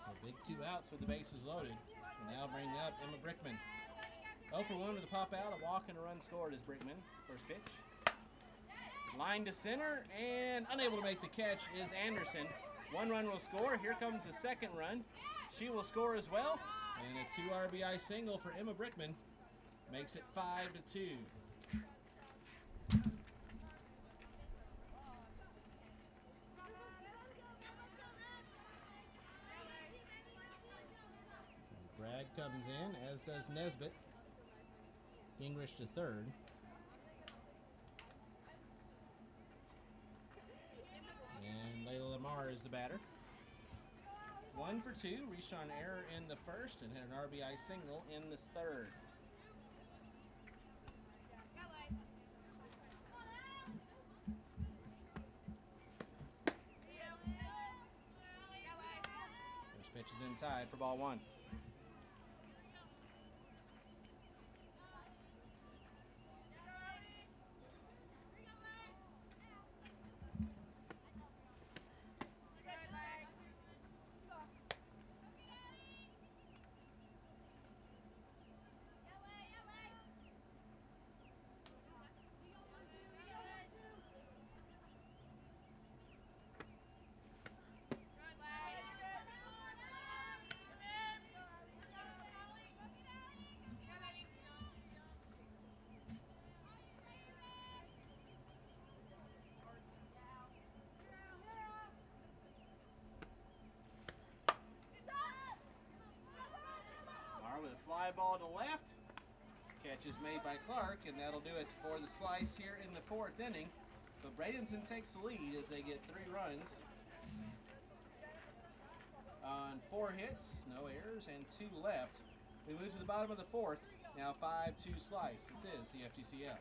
So big 2 outs with the bases loaded. And now bring up Emma Brickman. 0 for 1 with a pop out, a walk and a run scored as Brickman. First pitch. Line to center, and unable to make the catch is Anderson. 1 run will score. Here comes the second run. She will score as well. And a 2 RBI single for Emma Brickman makes it 5-2. Bragg comes in, as does Nesbitt. Gingrich to third. And Layla Lamar is the batter. 1 for 2, reached on error in the first and had an RBI single in the third. First pitch is inside for ball 1. With a fly ball to left. Catch is made by Clark, and that'll do it for the slice here in the 4th inning. But Bradenton takes the lead as they get 3 runs on 4 hits, no errors, and 2 left. We move to the bottom of the 4th. Now 5-2 slice. This is the FGCL.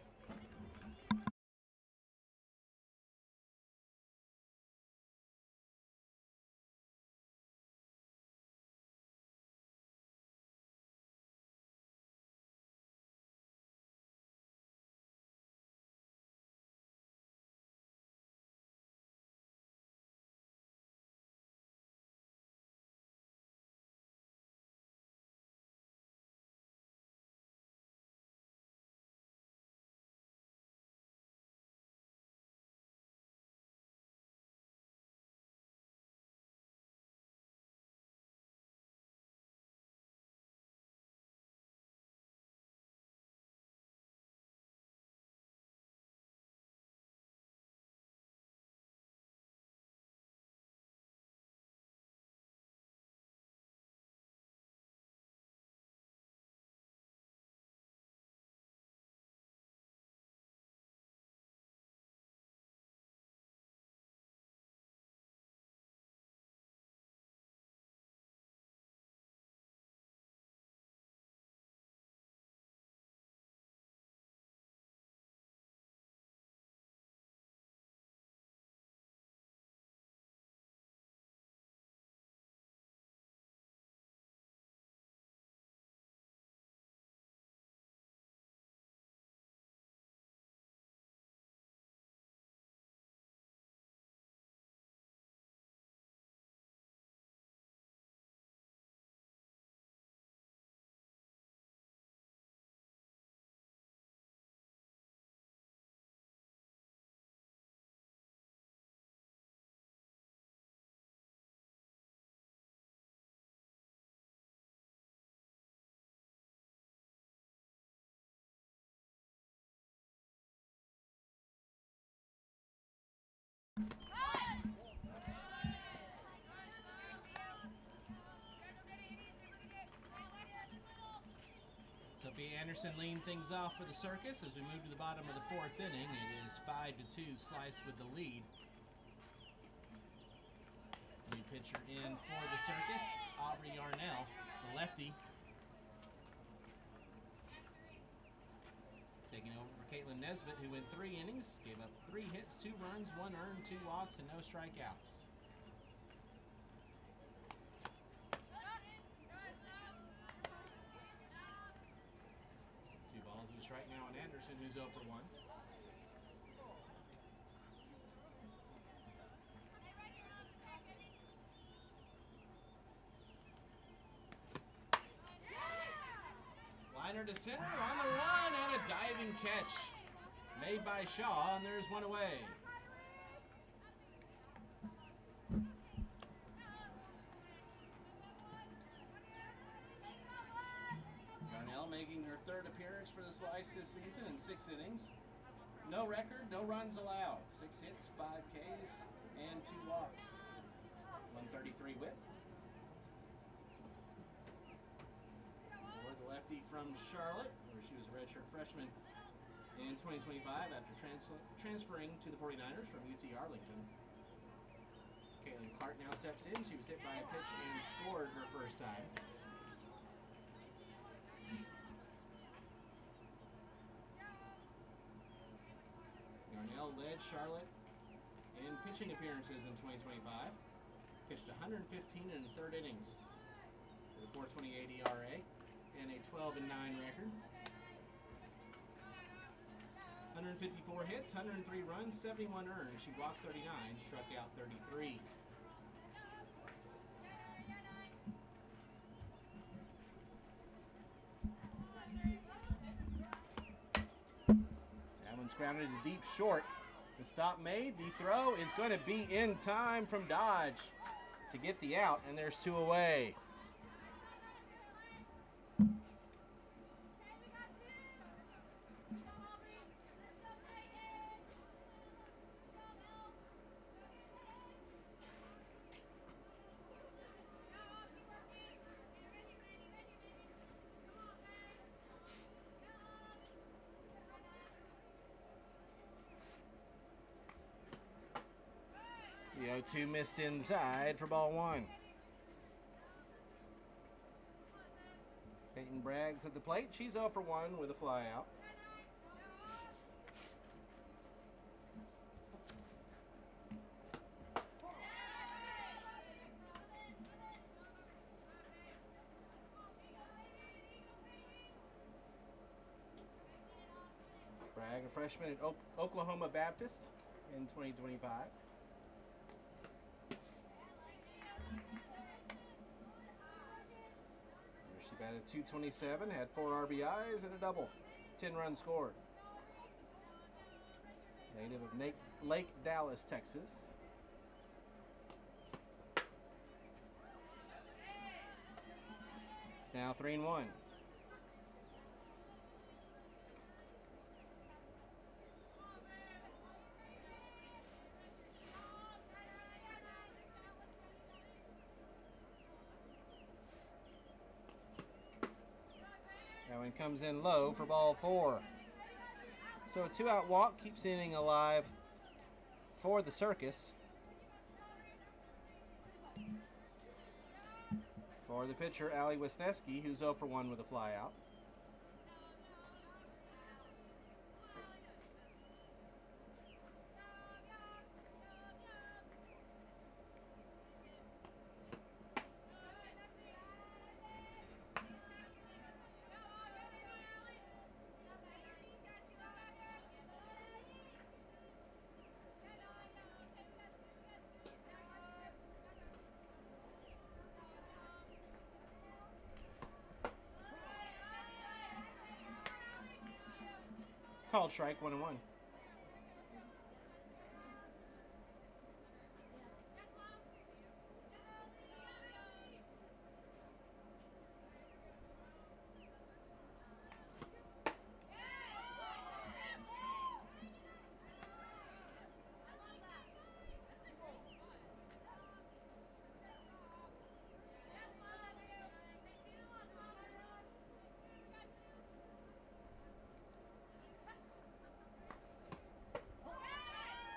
Sophia Anderson leading things off for the Circus as we move to the bottom of the fourth inning. It is 5-2, Slice with the lead. New pitcher in for the Circus, Aubrey Yarnell, the lefty. Taking over for Caitlin Nesbitt, who went 3 innings, gave up 3 hits, 2 runs, 1 earned, 2 walks, and no strikeouts. Two balls and a strike now on Anderson, who's 0 for 1. Liner to center, on the run, and a diving catch made by Shaw, and there's one away. Yarnell making her 3rd appearance for the Slice this season in 6 innings. No record, no runs allowed. 6 hits, 5 Ks, and 2 walks. 133 whip. For the lefty from Charlotte, where she was a redshirt freshman in 2025 after transferring to the 49ers from UT Arlington. Caitlin Clark now steps in. She was hit by a pitch and scored her first time. Yarnell led Charlotte in pitching appearances in 2025. Pitched 115 in the 3rd innings with a 4.28 ERA and a 12-9 record. 154 hits, 103 runs, 71 earned. She walked 39, struck out 33. That one's grounded to deep short. The stop made. The throw is going to be in time from Dodge to get the out, and there's 2 away. The 0-2 missed inside for ball 1. Peyton Braggs at the plate. She's 0 for 1 with a fly out. Bragg, a freshman at Oklahoma Baptist in 2025. She batted .227, had 4 RBIs and a double. 10 runs scored. Native of Lake Dallas, Texas. It's now 3-1. That one comes in low for ball 4. So a 2-out walk keeps the inning alive for the Circus. For the pitcher, Allie Wisniewski, who's 0 for 1 with a fly out. Called strike, 1-1.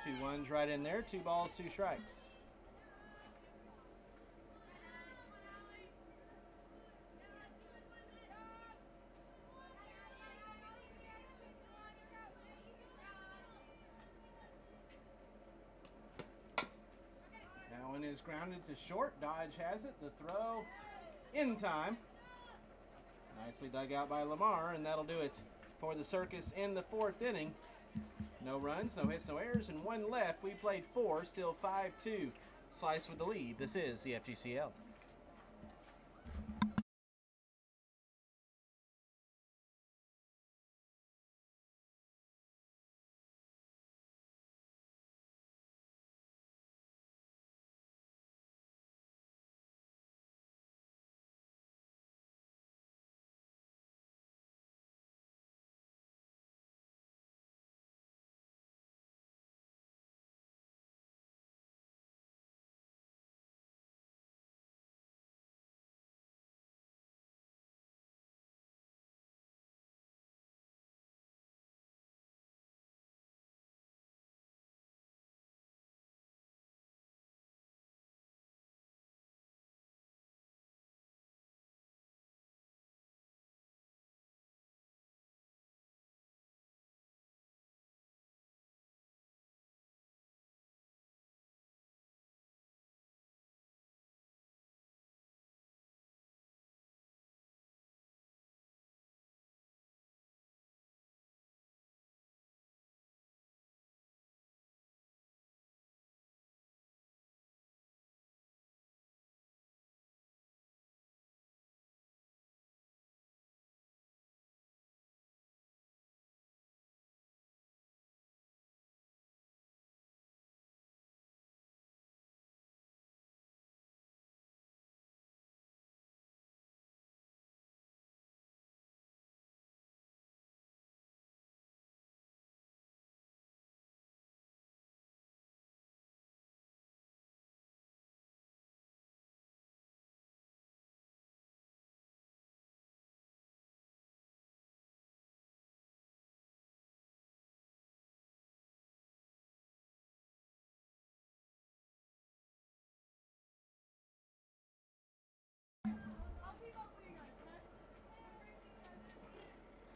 Two ones right in there. 2 balls, 2 strikes. That one is grounded to short. Dodge has it. The throw in time. Nicely dug out by Lamar, and that'll do it for the Circus in the 4th inning. No runs, no hits, no errors, and 1 left. We played 4, still 5-2. Slice with the lead. This is the FGCL.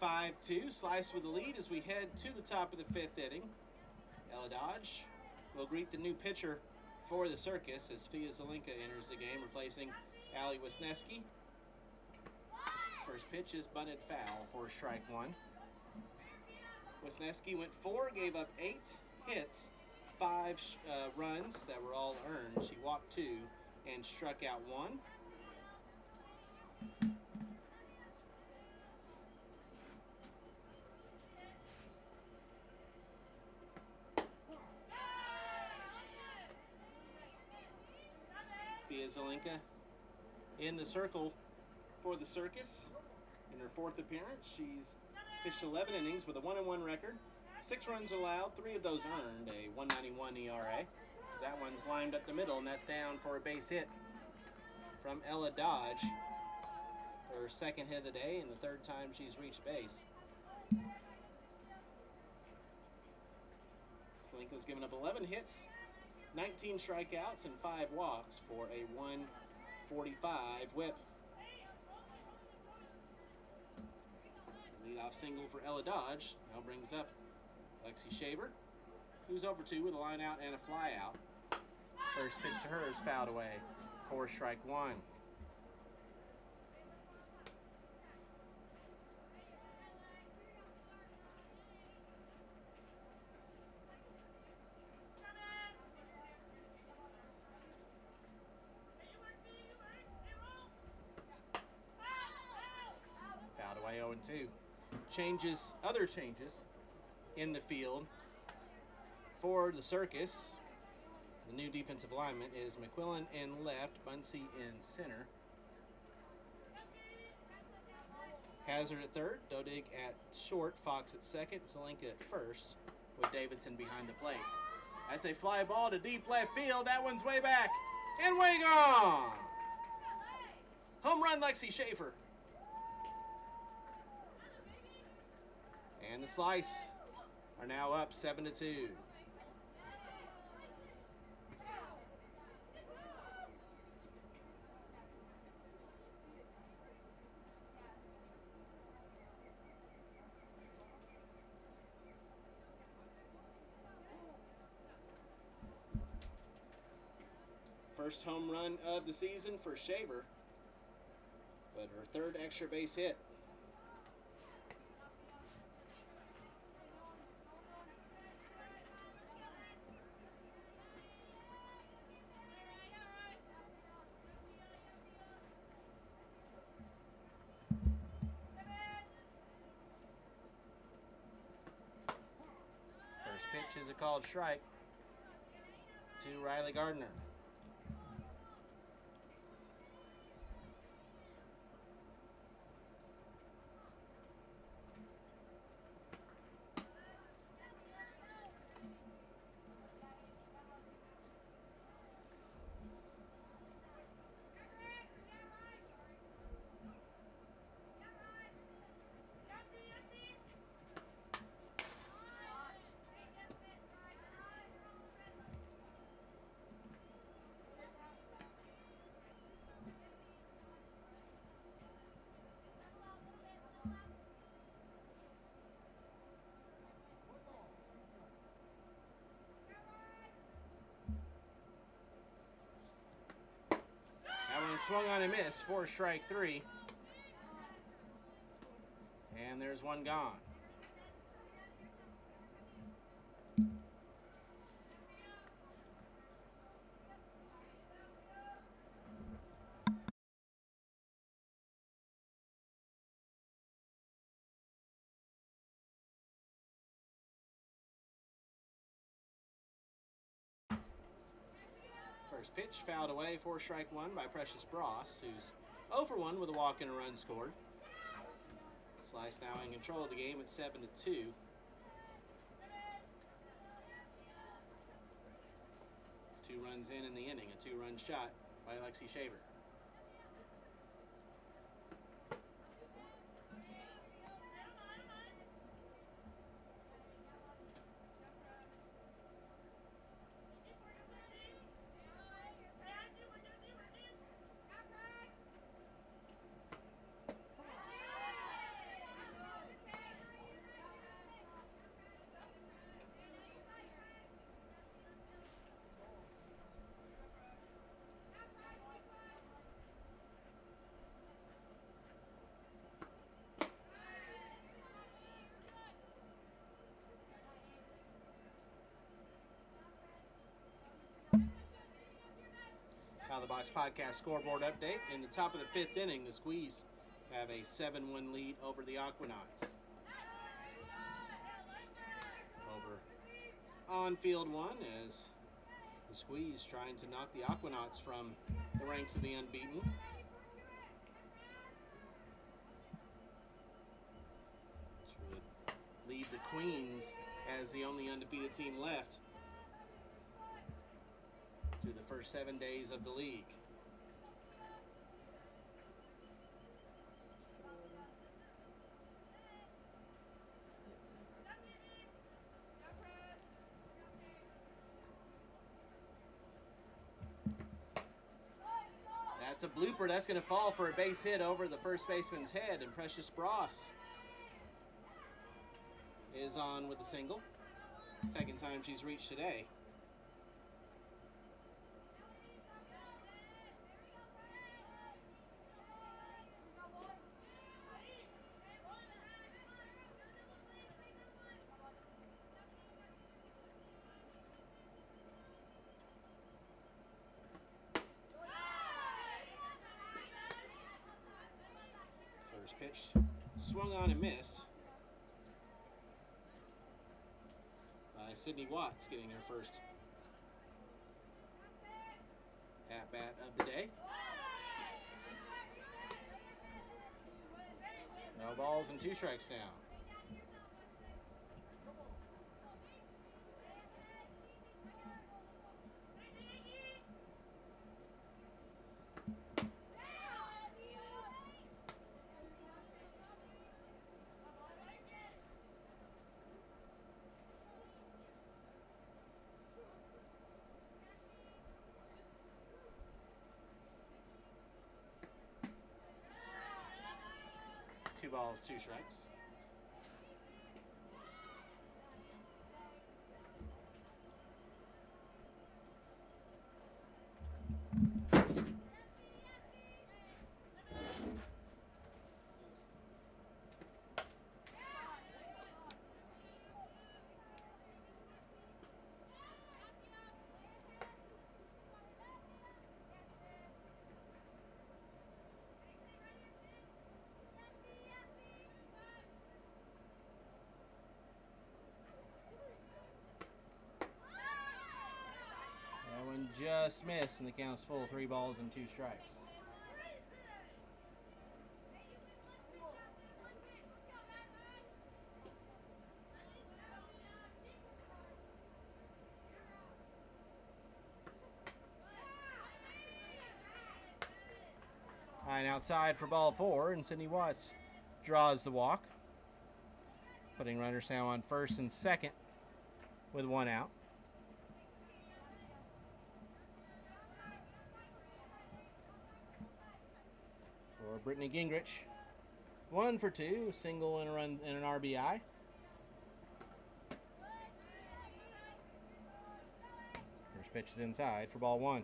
Five-2, Slice with the lead as we head to the top of the 5th inning. Ella Dodge will greet the new pitcher for the Circus as Fia Zelinka enters the game, replacing Allie Wisniewski. First pitch is bunted foul for strike 1. Wisniewski went 4, gave up 8 hits, 5 runs that were all earned. She walked 2 and struck out 1. Fia Zelinka in the circle for the Circus. In her 4th appearance, she's pitched 11 innings with a 1-1 record. 6 runs allowed, 3 of those earned, a 1.91 ERA. That one's lined up the middle, and that's down for a base hit from Ella Dodge. Her 2nd hit of the day and the 3rd time she's reached base. Zelinka's given up 11 hits, 19 strikeouts, and 5 walks for a 145 whip. Leadoff single for Ella Dodge now brings up Lexi Shaver, who's over 2 with a line out and a fly out. First pitch to her is fouled away for strike 1. Fouled away 0-2. Other changes in the field for the Circus. The new defensive alignment is McQuillan in left, Bunsey in center. Hazard at 3rd, Dodig at short, Fox at 2nd, Zelinka at 1st, with Davidson behind the plate. That's a fly ball to deep left field. That one's way back and way gone. Home run, Lexi Schaefer. And the Slice are now up 7-2. First home run of the season for Shaver, but her third extra base hit. First pitch is a called strike to Riley Gardner. Swung on and missed for strike 3. And there's one gone. First pitch fouled away for strike 1 by Precious Bross, who's 0 for 1 with a walk and a run scored. Slice now in control of the game at 7-2. Two runs in the inning, a 2-run shot by Lexi Shaver. Out of the Box Podcast scoreboard update. In the top of the 5th inning, the Squeeze have a 7-1 lead over the Aquanauts. Over on field 1 as the Squeeze trying to knock the Aquanauts from the ranks of the unbeaten. Which would leave the Queens as the only undefeated team left through the first 7 days of the league. That's a blooper. That's going to fall for a base hit over the first baseman's head, and Precious Bross is on with a single. Second time she's reached today. First pitch swung on and missed by Sydney Watts, getting her first at-bat of the day. No balls and 2 strikes now. Two balls, 2 strikes. and just missed, and the count's full, 3 balls and 2 strikes. High and outside for ball 4, and Sydney Watts draws the walk, putting runners now on first and second with 1 out. For Brittany Gingrich, 1 for 2, single and a run and an RBI. First pitch is inside for ball 1.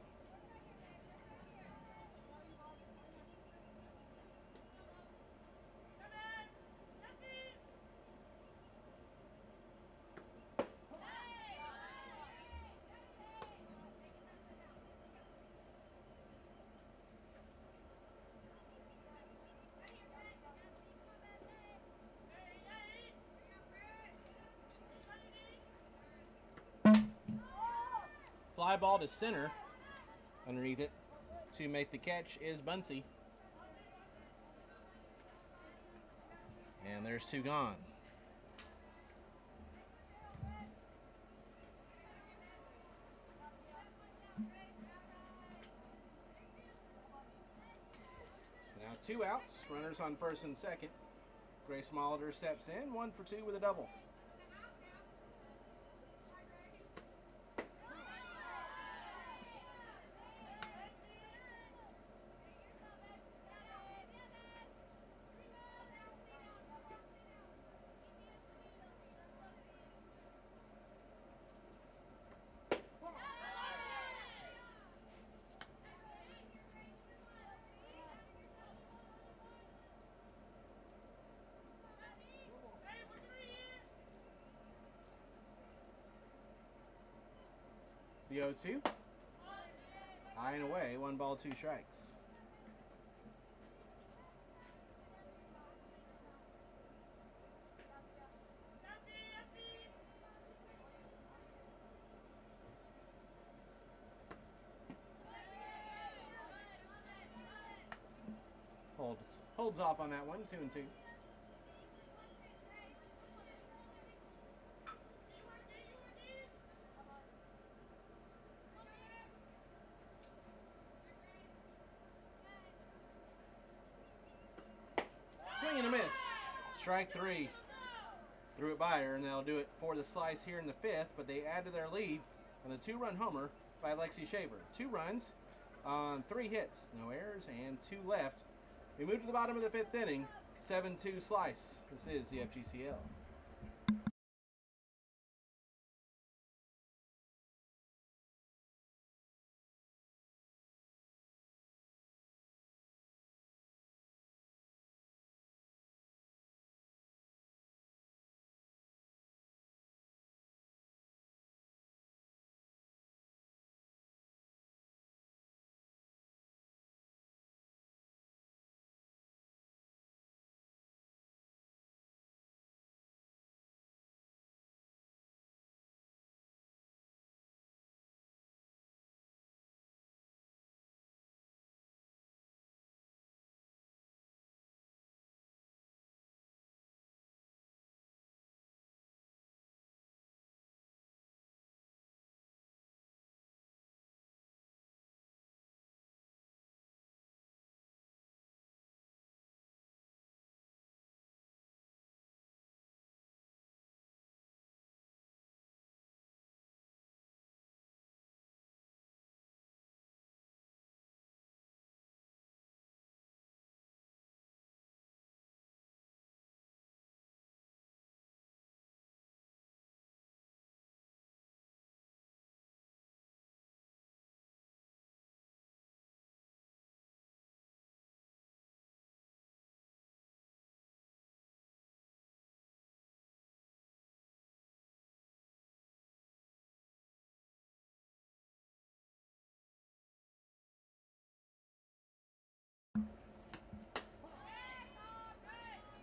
Fly ball to center. Underneath it to make the catch is Bunsey. And there's 2 gone. So now 2 outs, runners on first and second. Grace Molitor steps in, 1 for 2 with a double. The 0-2. High and away, 1 ball, 2 strikes. Holds off on that one, 2-2. Swing and a miss. Strike 3. Threw it by her, and that'll do it for the slice here in the 5th, but they add to their lead on the 2-run homer by Lexi Shaver. 2 runs on 3 hits, no errors, and 2 left. We move to the bottom of the 5th inning, 7-2 slice. This is the FGCL.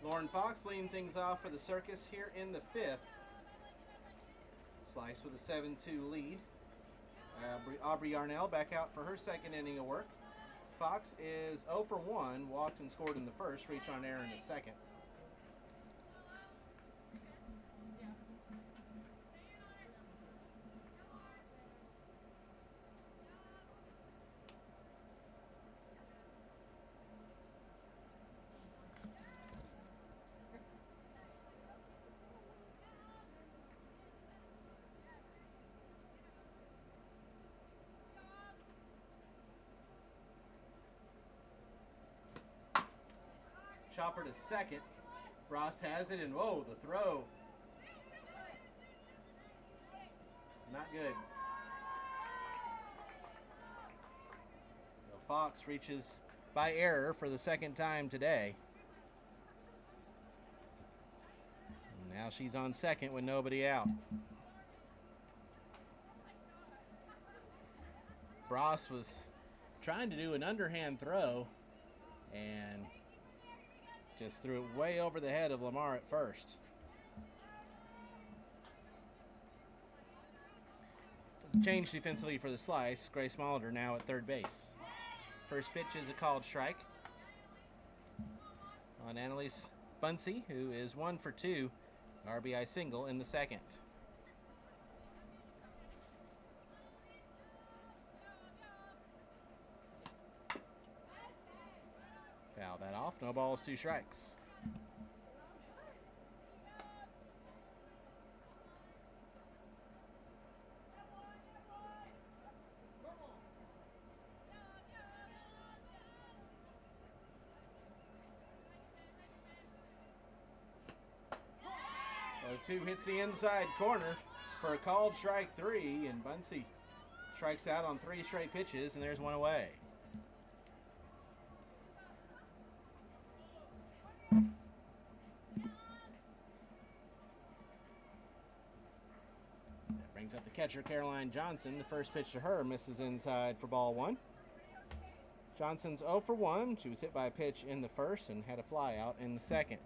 Lauren Fox leading things off for the Circus here in the 5th. Slice with a 7-2 lead. Aubrey Yarnell back out for her second inning of work. Fox is 0 for 1, walked and scored in the first, reach on air in the second. Chopper to second. Ross has it, and whoa, the throw. Not good. So Fox reaches by error for the second time today. And now she's on second with nobody out. Ross was trying to do an underhand throw and just threw it way over the head of Lamar at first. Change defensively for the Slice. Grace Molitor now at third base. First pitch is a called strike on Annalise Bunsey, who is 1 for 2, RBI single in the second. Foul that off. No balls, 2 strikes. Two hits the inside corner for a called strike 3, and Bunsey strikes out on 3 straight pitches, and there's one away. That brings up the catcher, Caroline Johnson. The first pitch to her misses inside for ball 1. Johnson's 0 for 1. She was hit by a pitch in the first and had a fly out in the second.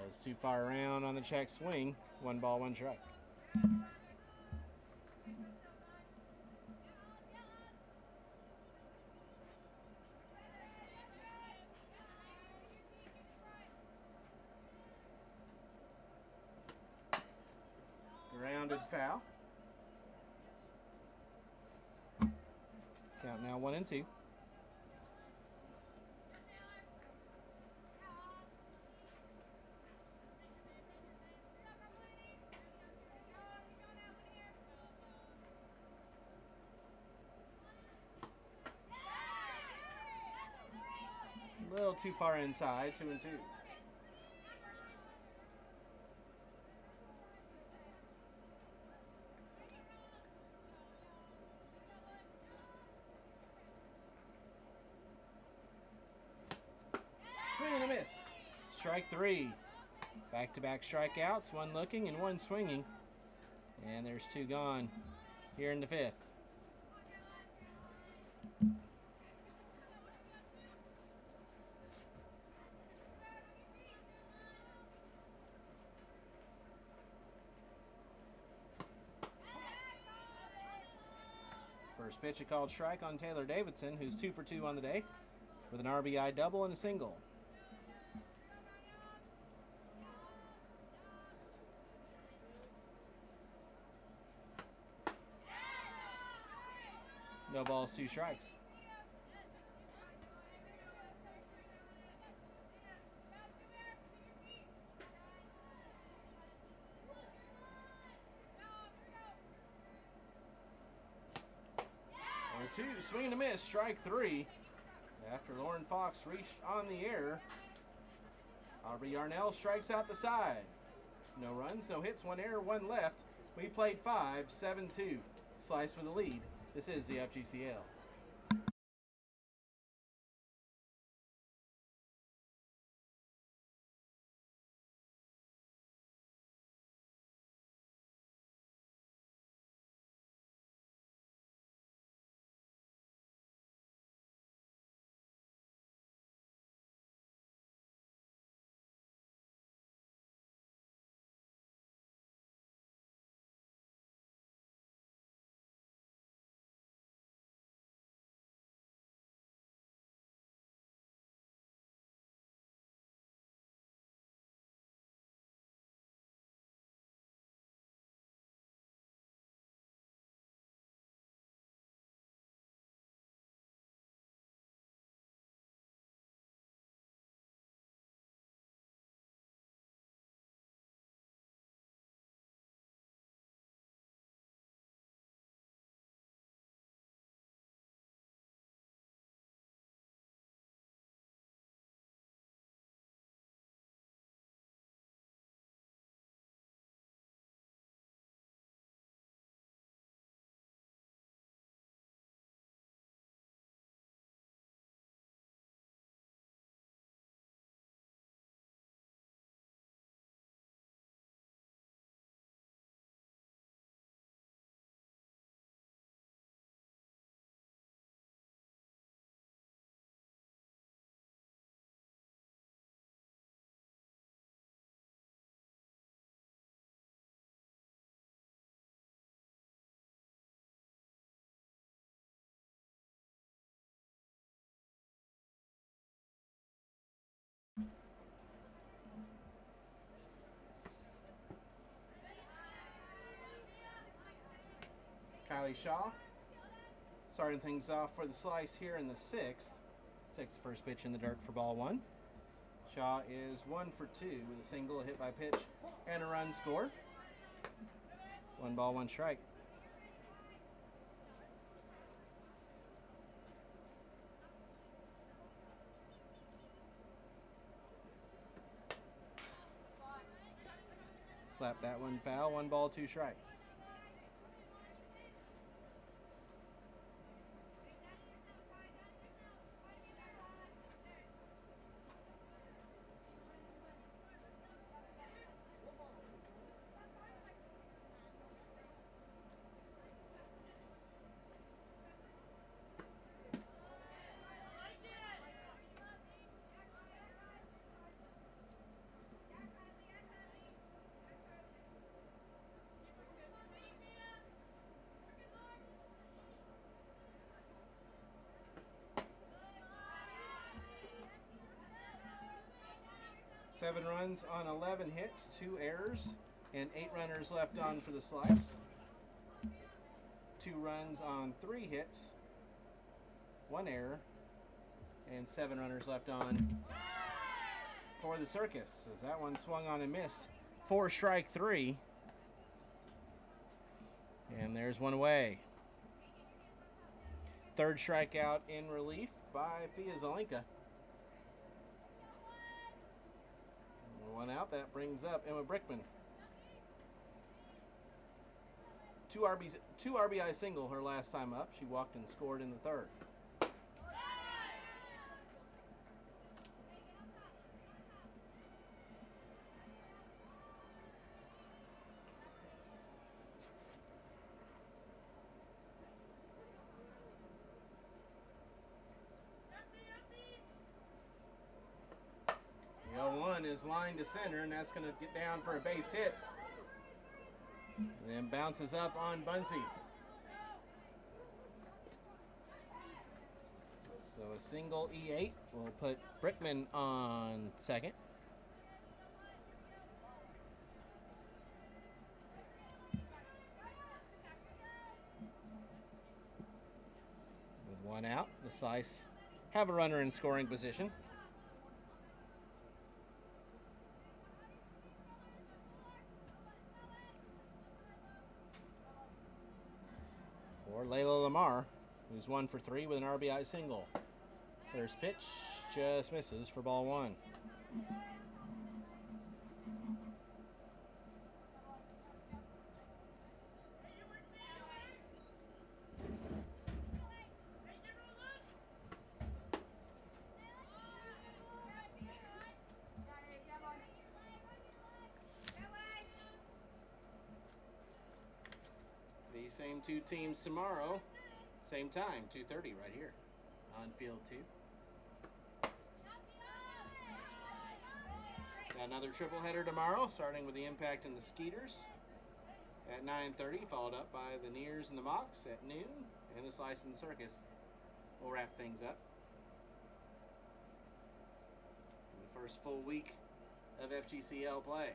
Goes too far around on the check swing. 1 ball, 1 strike. Grounded foul. Count now 1 and 2. A little too far inside, 2 and 2. Swing and a miss. Strike 3. Back-to-back strikeouts, 1 looking and 1 swinging. And there's 2 gone here in the 5th. First pitch, a called strike on Taylor Davidson, who's 2 for 2 on the day, with an RBI double and a single. No balls, 2 strikes. And a 2, swing and a miss, strike 3. After Lauren Fox reached on the air, Aubrey Yarnell strikes out the side. No runs, no hits, 1 error, 1 left. We played 5, 7-2. Slice with the lead. This is the FGCL. Riley Shaw. Starting things off for the Slice here in the 6th. Takes the first pitch in the dirt for ball 1. Shaw is 1 for 2 with a single, a hit by pitch, and a run scored. 1 ball, 1 strike. Slap that one foul. 1 ball, 2 strikes. Seven runs on 11 hits, 2 errors, and 8 runners left on for the Slice. 2 runs on 3 hits, 1 error, and 7 runners left on for the Circus, as that one swung on and missed. 4 strike 3. And there's one away. Third strikeout in relief by Fia Zelenka. 1 out, that brings up Emma Brickman. 2 RBI single her last time up. She walked and scored in the 3rd. The 0-1 is lined to center, and that's going to get down for a base hit. And then bounces up on Bunsey. So a single E8 will put Brickman on second. With 1 out, the Slice have a runner in scoring position. For Layla Lamar, who's 1 for 3 with an RBI single. First pitch just misses for ball 1. These same 2 teams tomorrow, same time, 2:30 right here on Field 2. Got another triple-header tomorrow, starting with the Impact and the Skeeters at 9:30, followed up by the Nears and the Mocs at noon, and the Slice and the Circus will wrap things up. In the first full week of FGCL play.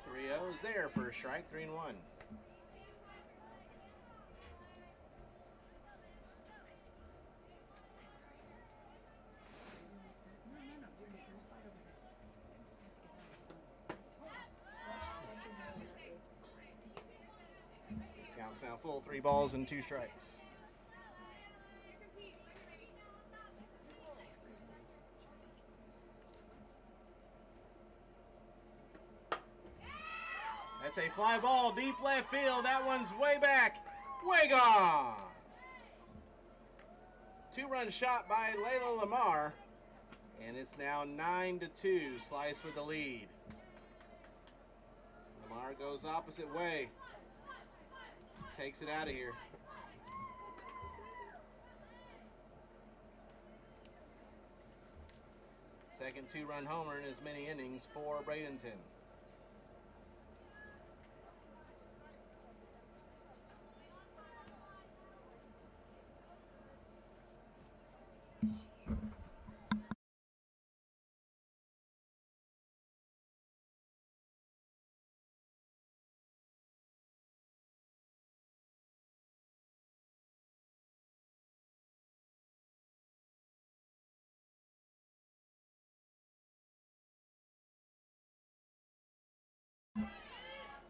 Three O's there for a strike, 3-1. Counts now full, 3 balls and 2 strikes. That's a fly ball, deep left field. That one's way back, way gone. 2-run shot by Layla Lamar, and it's now 9-2. Slice with the lead. Lamar goes opposite way, takes it out of here. Second two-run homer in as many innings for Bradenton.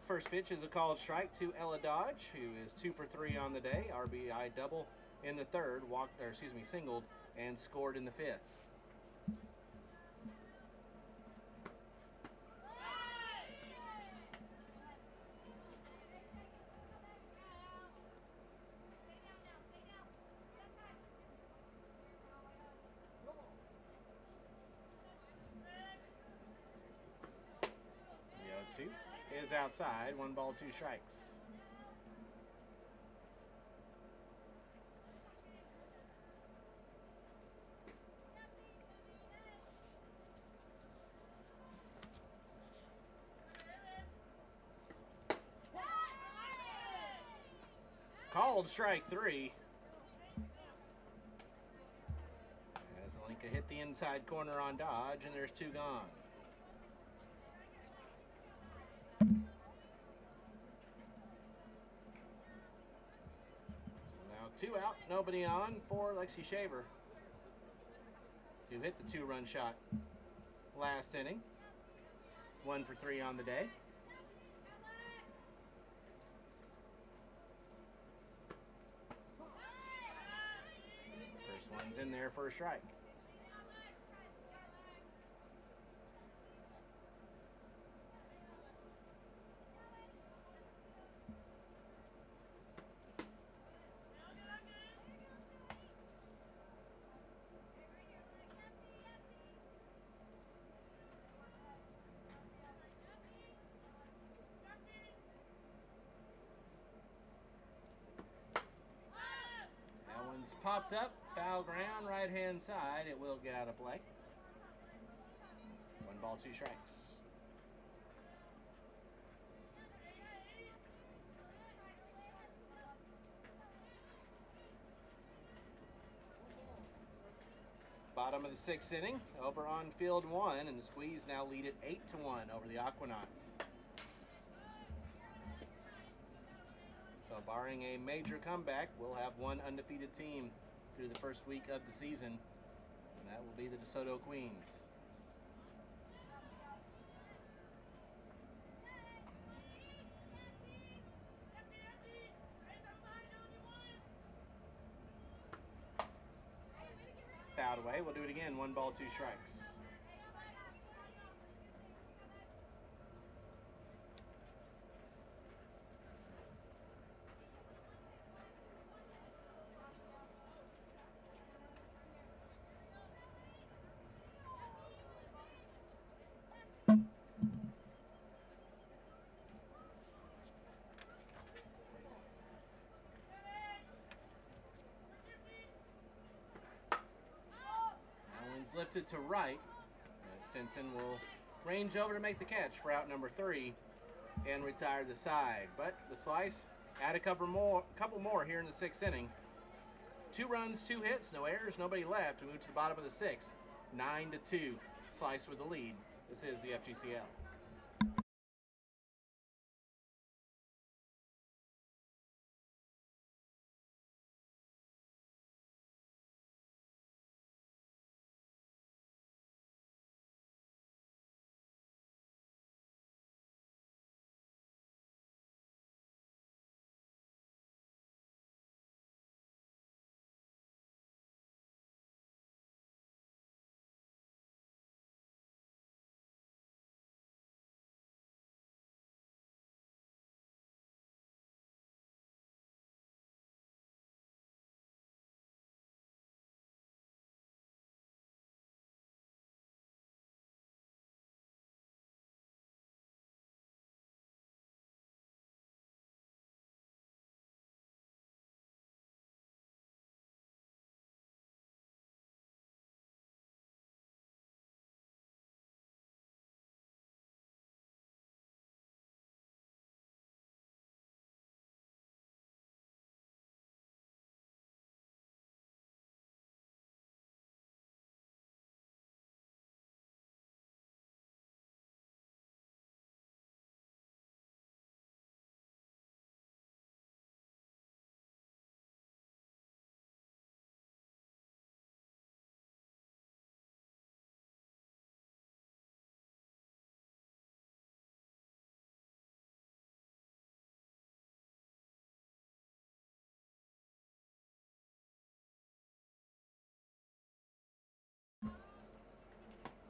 First pitch is a called strike to Ella Dodge, who is 2 for 3 on the day. RBI double in the third, singled and scored in the fifth. The 0-2 is outside. 1 ball, 2 strikes. Called strike 3. As Alinka hit the inside corner on Dodge, and there's 2 gone. So now 2 out, nobody on for Lexi Shaver, who hit the 2-run shot last inning. 1 for 3 on the day. First one's in there for a strike. Popped up, foul ground, right-hand side. It will get out of play. 1 ball, 2 strikes. Bottom of the 6th inning, over on field 1, and the Squeeze now lead it 8-1 over the Aquanauts. So barring a major comeback, we'll have 1 undefeated team through the first week of the season, and that will be the DeSoto Queens. Fouled away. We'll do it again. 1 ball, 2 strikes. Lifted to right. Simpson will range over to make the catch for out number 3 and retire the side. But the Slice add a couple more here in the 6th inning. 2 runs, 2 hits, no errors, nobody left. We move to the bottom of the 6th. 9-2. Slice with the lead. This is the FGCL.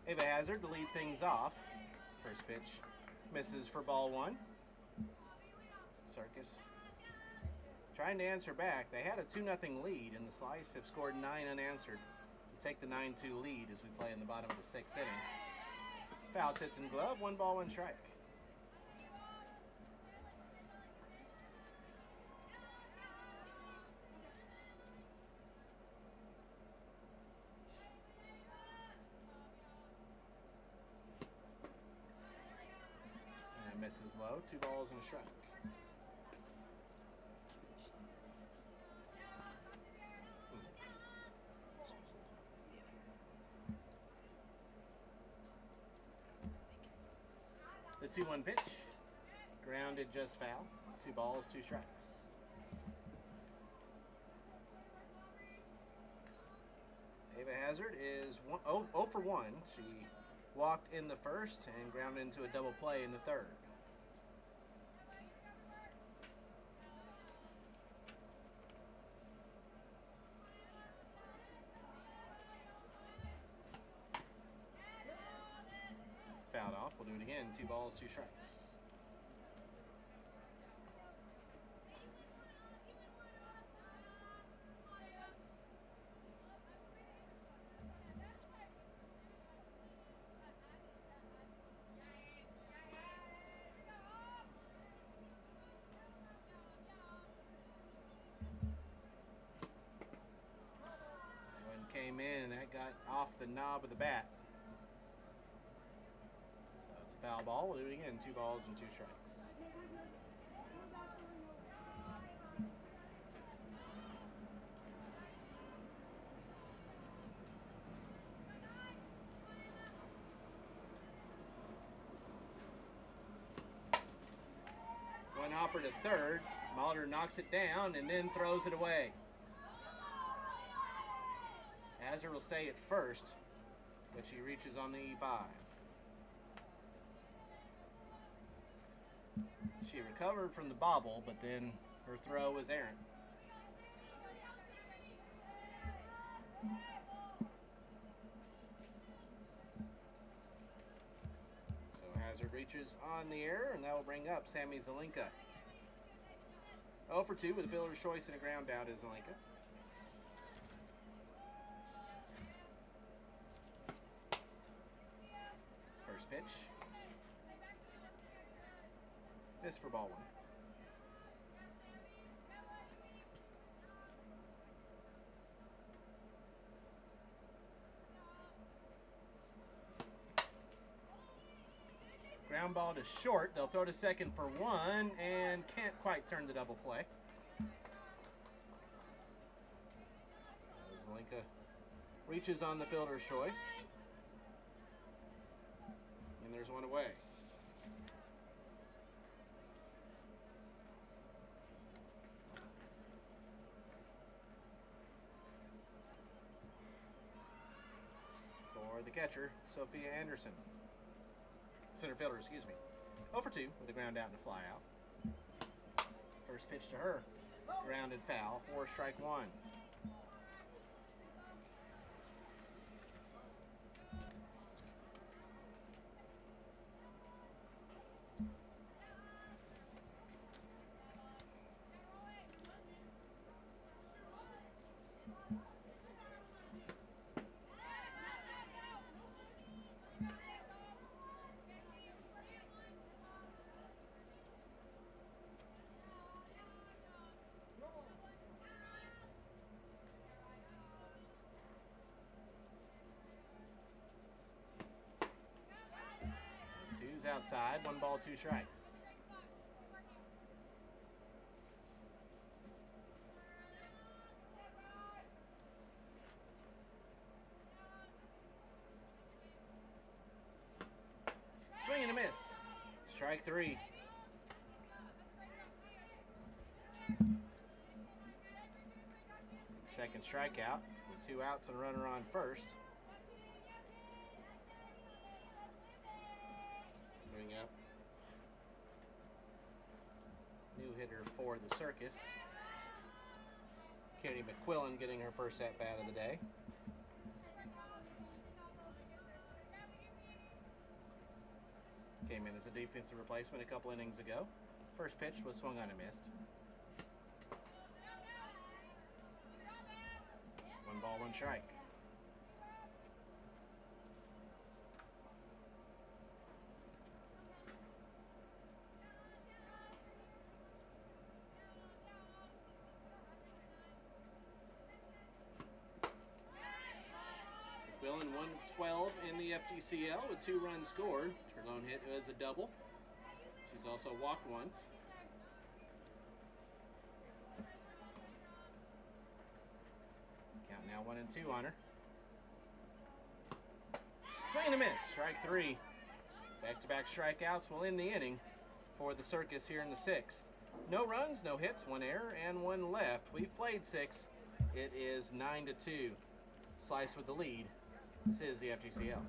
Ava Hazard to lead things off. First pitch misses for ball one. Circus trying to answer back. They had a 2-0 lead, and the Slice have scored 9 unanswered. We take the 9-2 lead as we play in the bottom of the 6th inning. Foul tipped in glove, 1 ball, 1 strike. And misses low, 2 balls and a strike. The 2-1 pitch, grounded just foul, 2 balls, 2 strikes. Ava Hazard is 0 for 1. She walked in the first and grounded into a double play in the third. Fouled off. We'll do it again. 2 balls, 2 strikes. Came in and that got off the knob of the bat. So it's a foul ball. We'll do it again. 2 balls and 2 strikes. One hopper to third. Mulder knocks it down and then throws it away. Hazard will stay at first, but she reaches on the E5. She recovered from the bobble, but then her throw was errant. So Hazard reaches on the error, and that will bring up Sammy Zelinka. 0 for 2 with a fielder's choice and a ground out is Zelinka. First pitch. Missed for ball 1. Ground ball to short. They'll throw to second for 1 and can't quite turn the double play. Zelinka reaches on the fielder's choice. And there's one away. For the catcher, Sophia Anderson. Center fielder, excuse me. 0 for 2 with a ground out and a fly out. First pitch to her. Grounded foul for strike 1. Two's outside, 1 ball, 2 strikes. Swing and a miss. Strike 3. Second strikeout with 2 outs and a runner on first. Bring up new hitter for the Circus. Katie McQuillan getting her first at-bat of the day. Came in as a defensive replacement a couple innings ago. First pitch was swung on and missed. 1 ball, 1 strike. Quillen 112 in the FGCL with 2 runs scored. Her lone hit was a double. She's also walked once. Count now 1-2 on her. Swing and a miss, strike 3. Back-to-back strikeouts will end the inning for the Circus here in the 6th. No runs, no hits, 1 error, and 1 left. We've played 6. It is 9-2. Slice with the lead. This is the FGCL.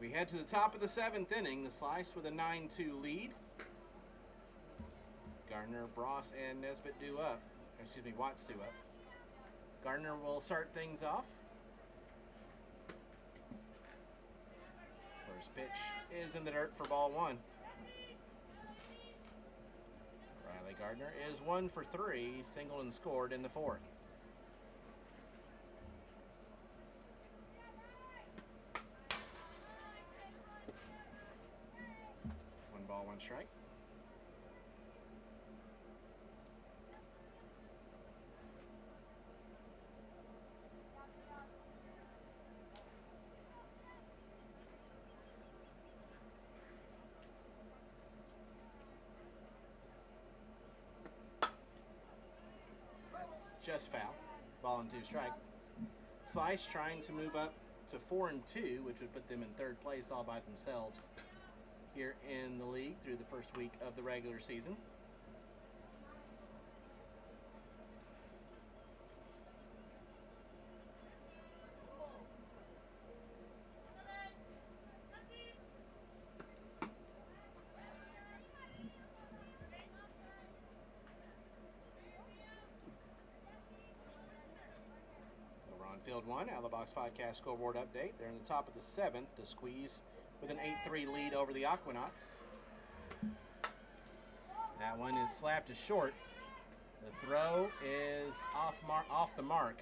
We head to the top of the 7th inning. The Slice with a 9-2 lead. Gardner, Bross, and Nesbitt due up. Excuse me, Watts due up. Gardner will start things off. First pitch is in the dirt for ball 1. Riley Gardner is 1 for 3, singled and scored in the 4th. 1 ball, 1 strike. That's just foul. Ball and 2 strike. Slice trying to move up to 4-2, which would put them in 3rd place all by themselves here in the league through the first week of the regular season. Field 1, Out of the Box Podcast scoreboard update. They're in the top of the 7th. The Squeeze with an 8-3 lead over the Aquanauts. That one is slapped to short. The throw is off the mark.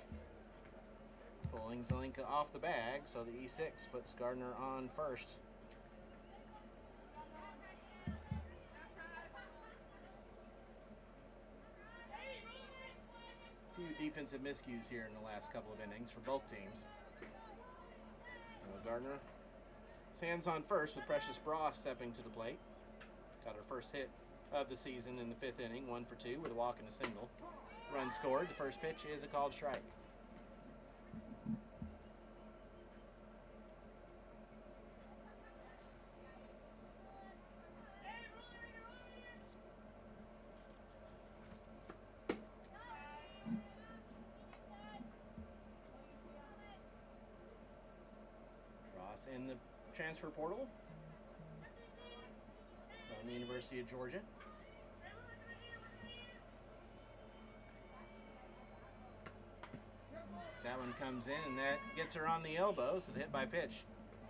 Pulling Zelenka off the bag, so the E6 puts Gardner on first. Few defensive miscues here in the last couple of innings for both teams. Gardner stands on first with Precious Bross stepping to the plate. Got her first hit of the season in the 5th inning, 1 for 2 with a walk and a single. Run scored. The first pitch is a called strike. Ross in the transfer portal from the University of Georgia. That one comes in, and that gets her on the elbow, so the hit by pitch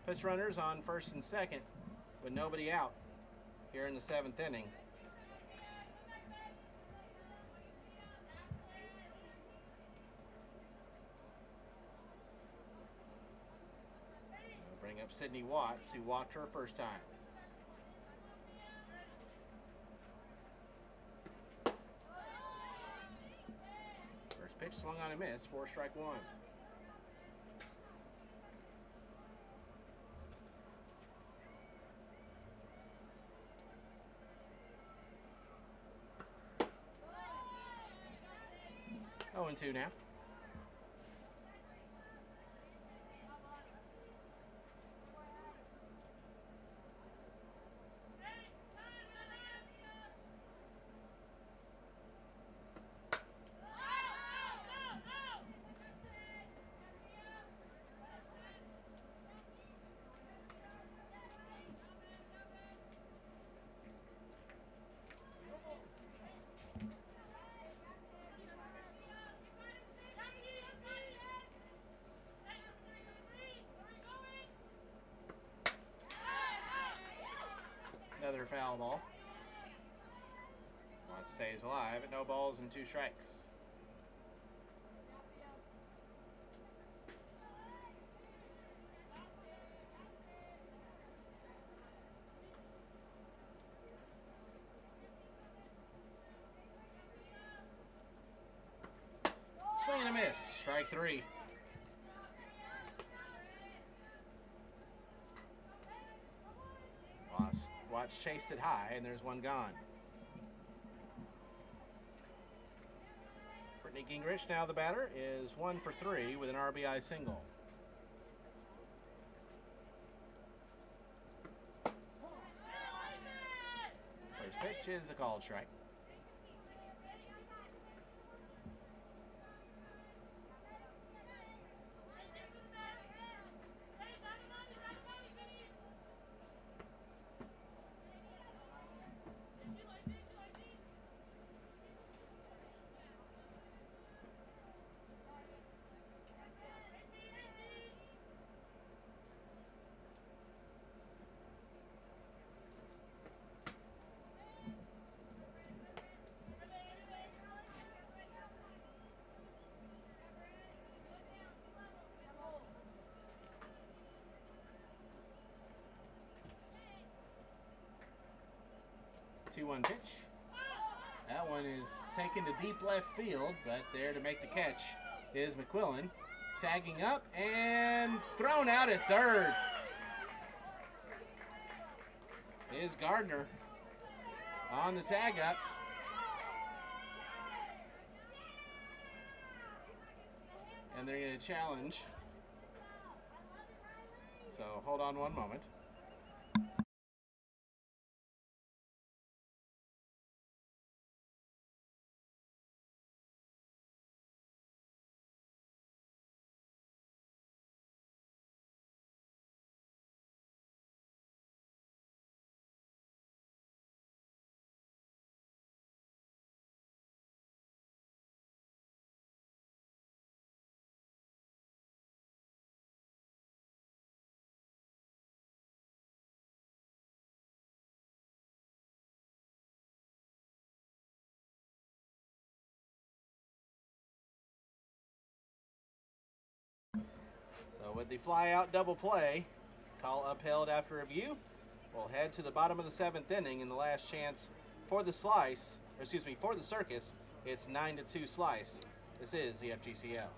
puts runners on first and second with nobody out here in the 7th inning. We'll bring up Sydney Watts, who walked her first time. First pitch swung on a miss for strike one. Oh, and 2 now. Another foul ball. Watts stays alive at no balls and 2 strikes. Swing and a miss. Strike 3. Watts chased it high, and there's one gone. Brittany Gingrich, now the batter, is 1 for 3 with an RBI single. First pitch is a called strike. Two-one pitch. That one is taken to deep left field, but there to make the catch is McQuillan. Tagging up and thrown out at third is Gardner on the tag up. And they're going to challenge. So hold on one moment. So with the fly out double play, call upheld after review, we'll head to the bottom of the 7th inning in the last chance for the for the Circus. It's 9-2 Slice. This is the FGCL.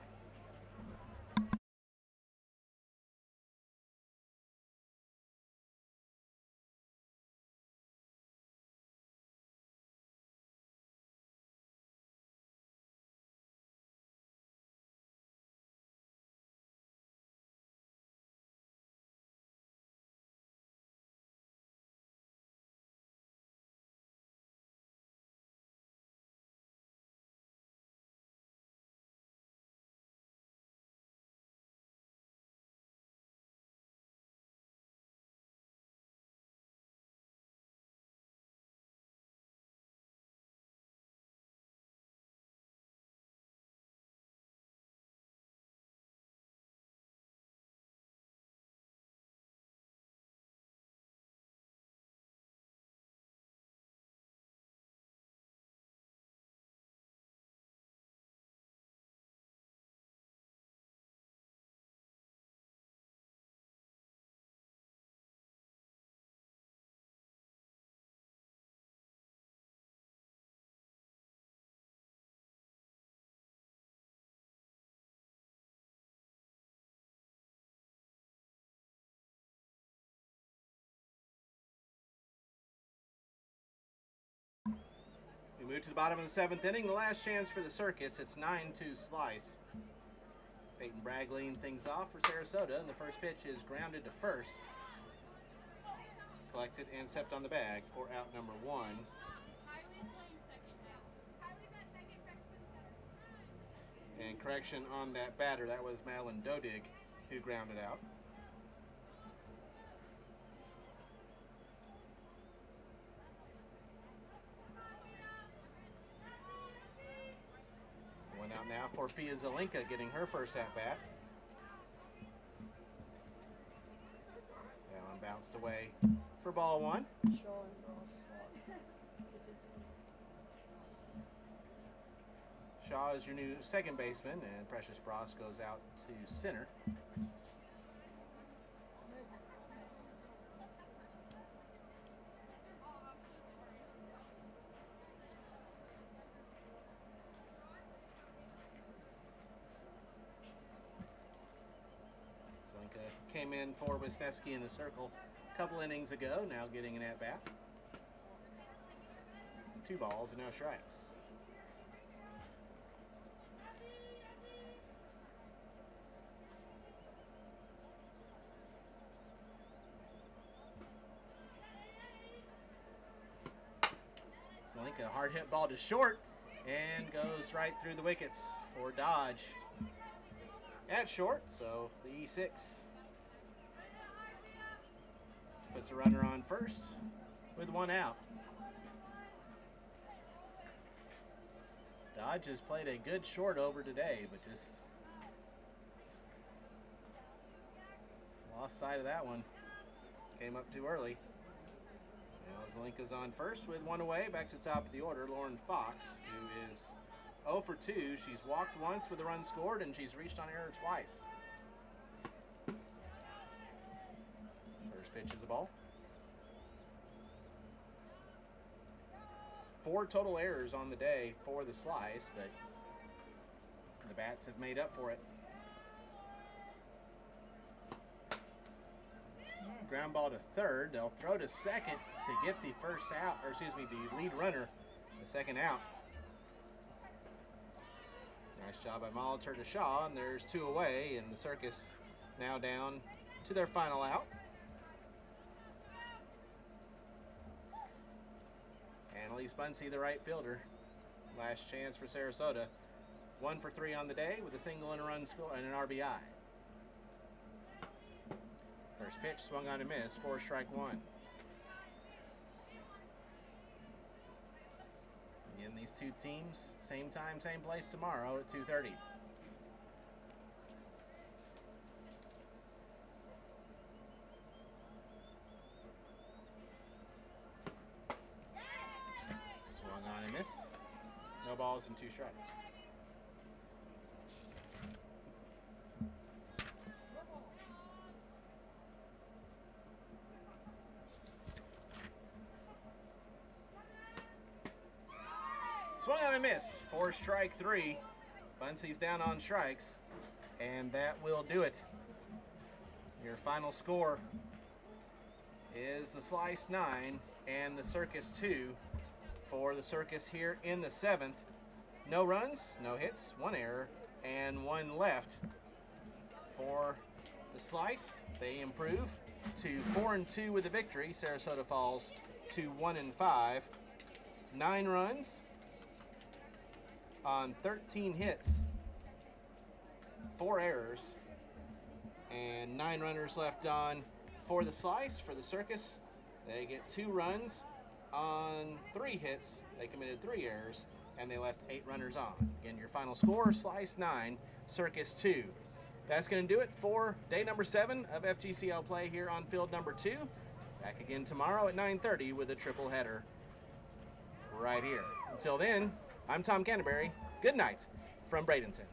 Move to the bottom of the 7th inning. The last chance for the Circus. It's 9-2 Slice. Peyton Bragg leading things off for Sarasota, and the first pitch is grounded to first. Collected and stepped on the bag for out number 1. And correction on that batter, that was Madeline Dodig who grounded out. One out now for Fia Zelinka getting her first at-bat. That one bounced away for ball 1. Shaw and Ross slot. Shaw is your new second baseman, and Precious Bross goes out to center. Zelinka came in for Wisniewski in the circle a couple innings ago, now getting an at-bat. 2 balls and no strikes. Zelinka, hard hit ball to short, and goes right through the wickets for Dodge at short, so the E6 puts a runner on first with 1 out. Dodge has played a good short over today, but just lost sight of that one. Came up too early. Now Zelinka's on first with 1 away. Back to the top of the order, Lauren Fox, who is 0 for 2. She's walked once with a run scored, and she's reached on error twice. First pitch is a ball. 4 total errors on the day for the Slice, but the Bats have made up for it. Ground ball to third. They'll throw to second to get the first out, or excuse me, the lead runner, the second out. Nice job by Molitor to Shaw, and there's 2 away, and the Circus now down to their final out. And Elise Bunsey, the right fielder. Last chance for Sarasota. 1 for 3 on the day with a single and a run score and an RBI. First pitch swung on and missed for strike 1. Again, these 2 teams, same time, same place tomorrow at 2:30. Swung on and missed. No balls and 2 strikes. Swung on and missed for strike 3. Bunsey's down on strikes, and that will do it. Your final score is the Slice 9 and the Circus 2 for the Circus here in the 7th. No runs, no hits, 1 error, and 1 left. For the Slice, they improve to 4-2 with a victory. Sarasota falls to 1-5. 9 runs on 13 hits, 4 errors, and 9 runners left on. For the Slice, for the Circus, they get 2 runs on 3 hits. They committed 3 errors, and they left 8 runners on. Again, your final score, Slice 9, Circus 2. That's going to do it for day number 7 of FGCL play here on field number 2. Back again tomorrow at 9:30 with a triple header right here. Until then, I'm Tom Canterbury. Good night from Bradenton.